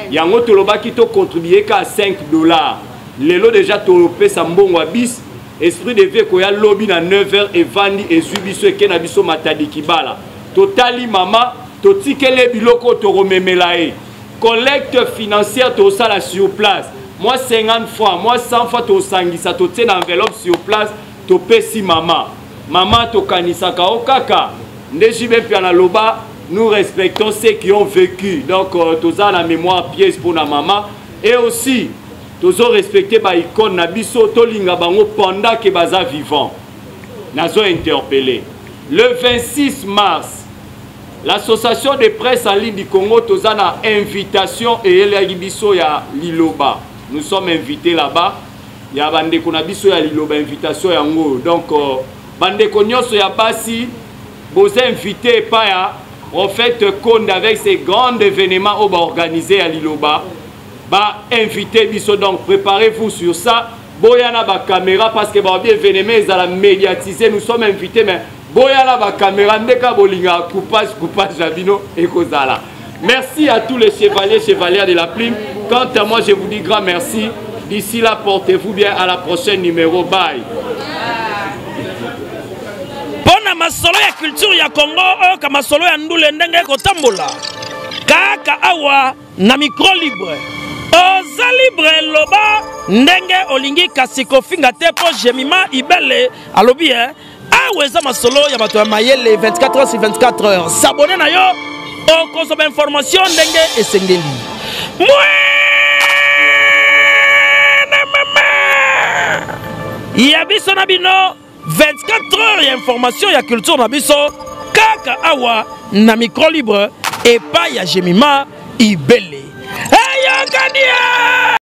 Yango tolobaki to contribuer ka $5. Lelo déjà to pesa mbongo bis esprit de vie ko ya lobi na 9h et vandi et zubiso e kena biso matadi kibala. Totali mama, totikele biloko toromemelae. Collecte financière to sala sur place. Moi 50 fois, moi 100 fois to sangisa to tena enveloppe sur place to pesi mama. Maman to kanisaka okaka. Ndejibe piana loba, nous respectons ceux qui ont vécu. Donc toza la mémoire pièce pour la maman et aussi tozo respecter ba icône na biso to linga bango pendant que baza vivant. Nazo interpellé. Le 26 mars, l'association de presse en ligne du Congo tozana invitation et Eliagibiso ya Liloba. Nous sommes invités là-bas. Il y a bandeko na biso ya Liloba invitation yango. Donc bandeko nyoso ya basi vous invitez pas ya en fait compte avec ces grands événements organisés à Liloba. Ba invité biso donc préparez-vous sur ça. Boyana ba caméra parce que ba bien événement ils allent médiatiser. Nous sommes invités mais Boyala ba caméra ndeka bolinga coupage Jabino et Kozala. Merci à tous les chevaliers de la plume. Quant à moi, je vous dis grand merci D'ici là, portez-vous bien, à la prochaine numéro. Bye. Pona masolo ya culture ya Congo ka masolo ya ndule ndenge kotambola kaka awa na micro libre oza libre loba ndenge olingi kasi kofinga te po Jemima Ibele alobi awa eza masolo ya bato ya mayele 24 heures sur 24 heures s'abonner na yo okozoma information ndenge esengeli ya biso na bino 24 heures ya information ya culture na biso kaka awa na micro libre epa ya Jemima Ibele. Ayokania!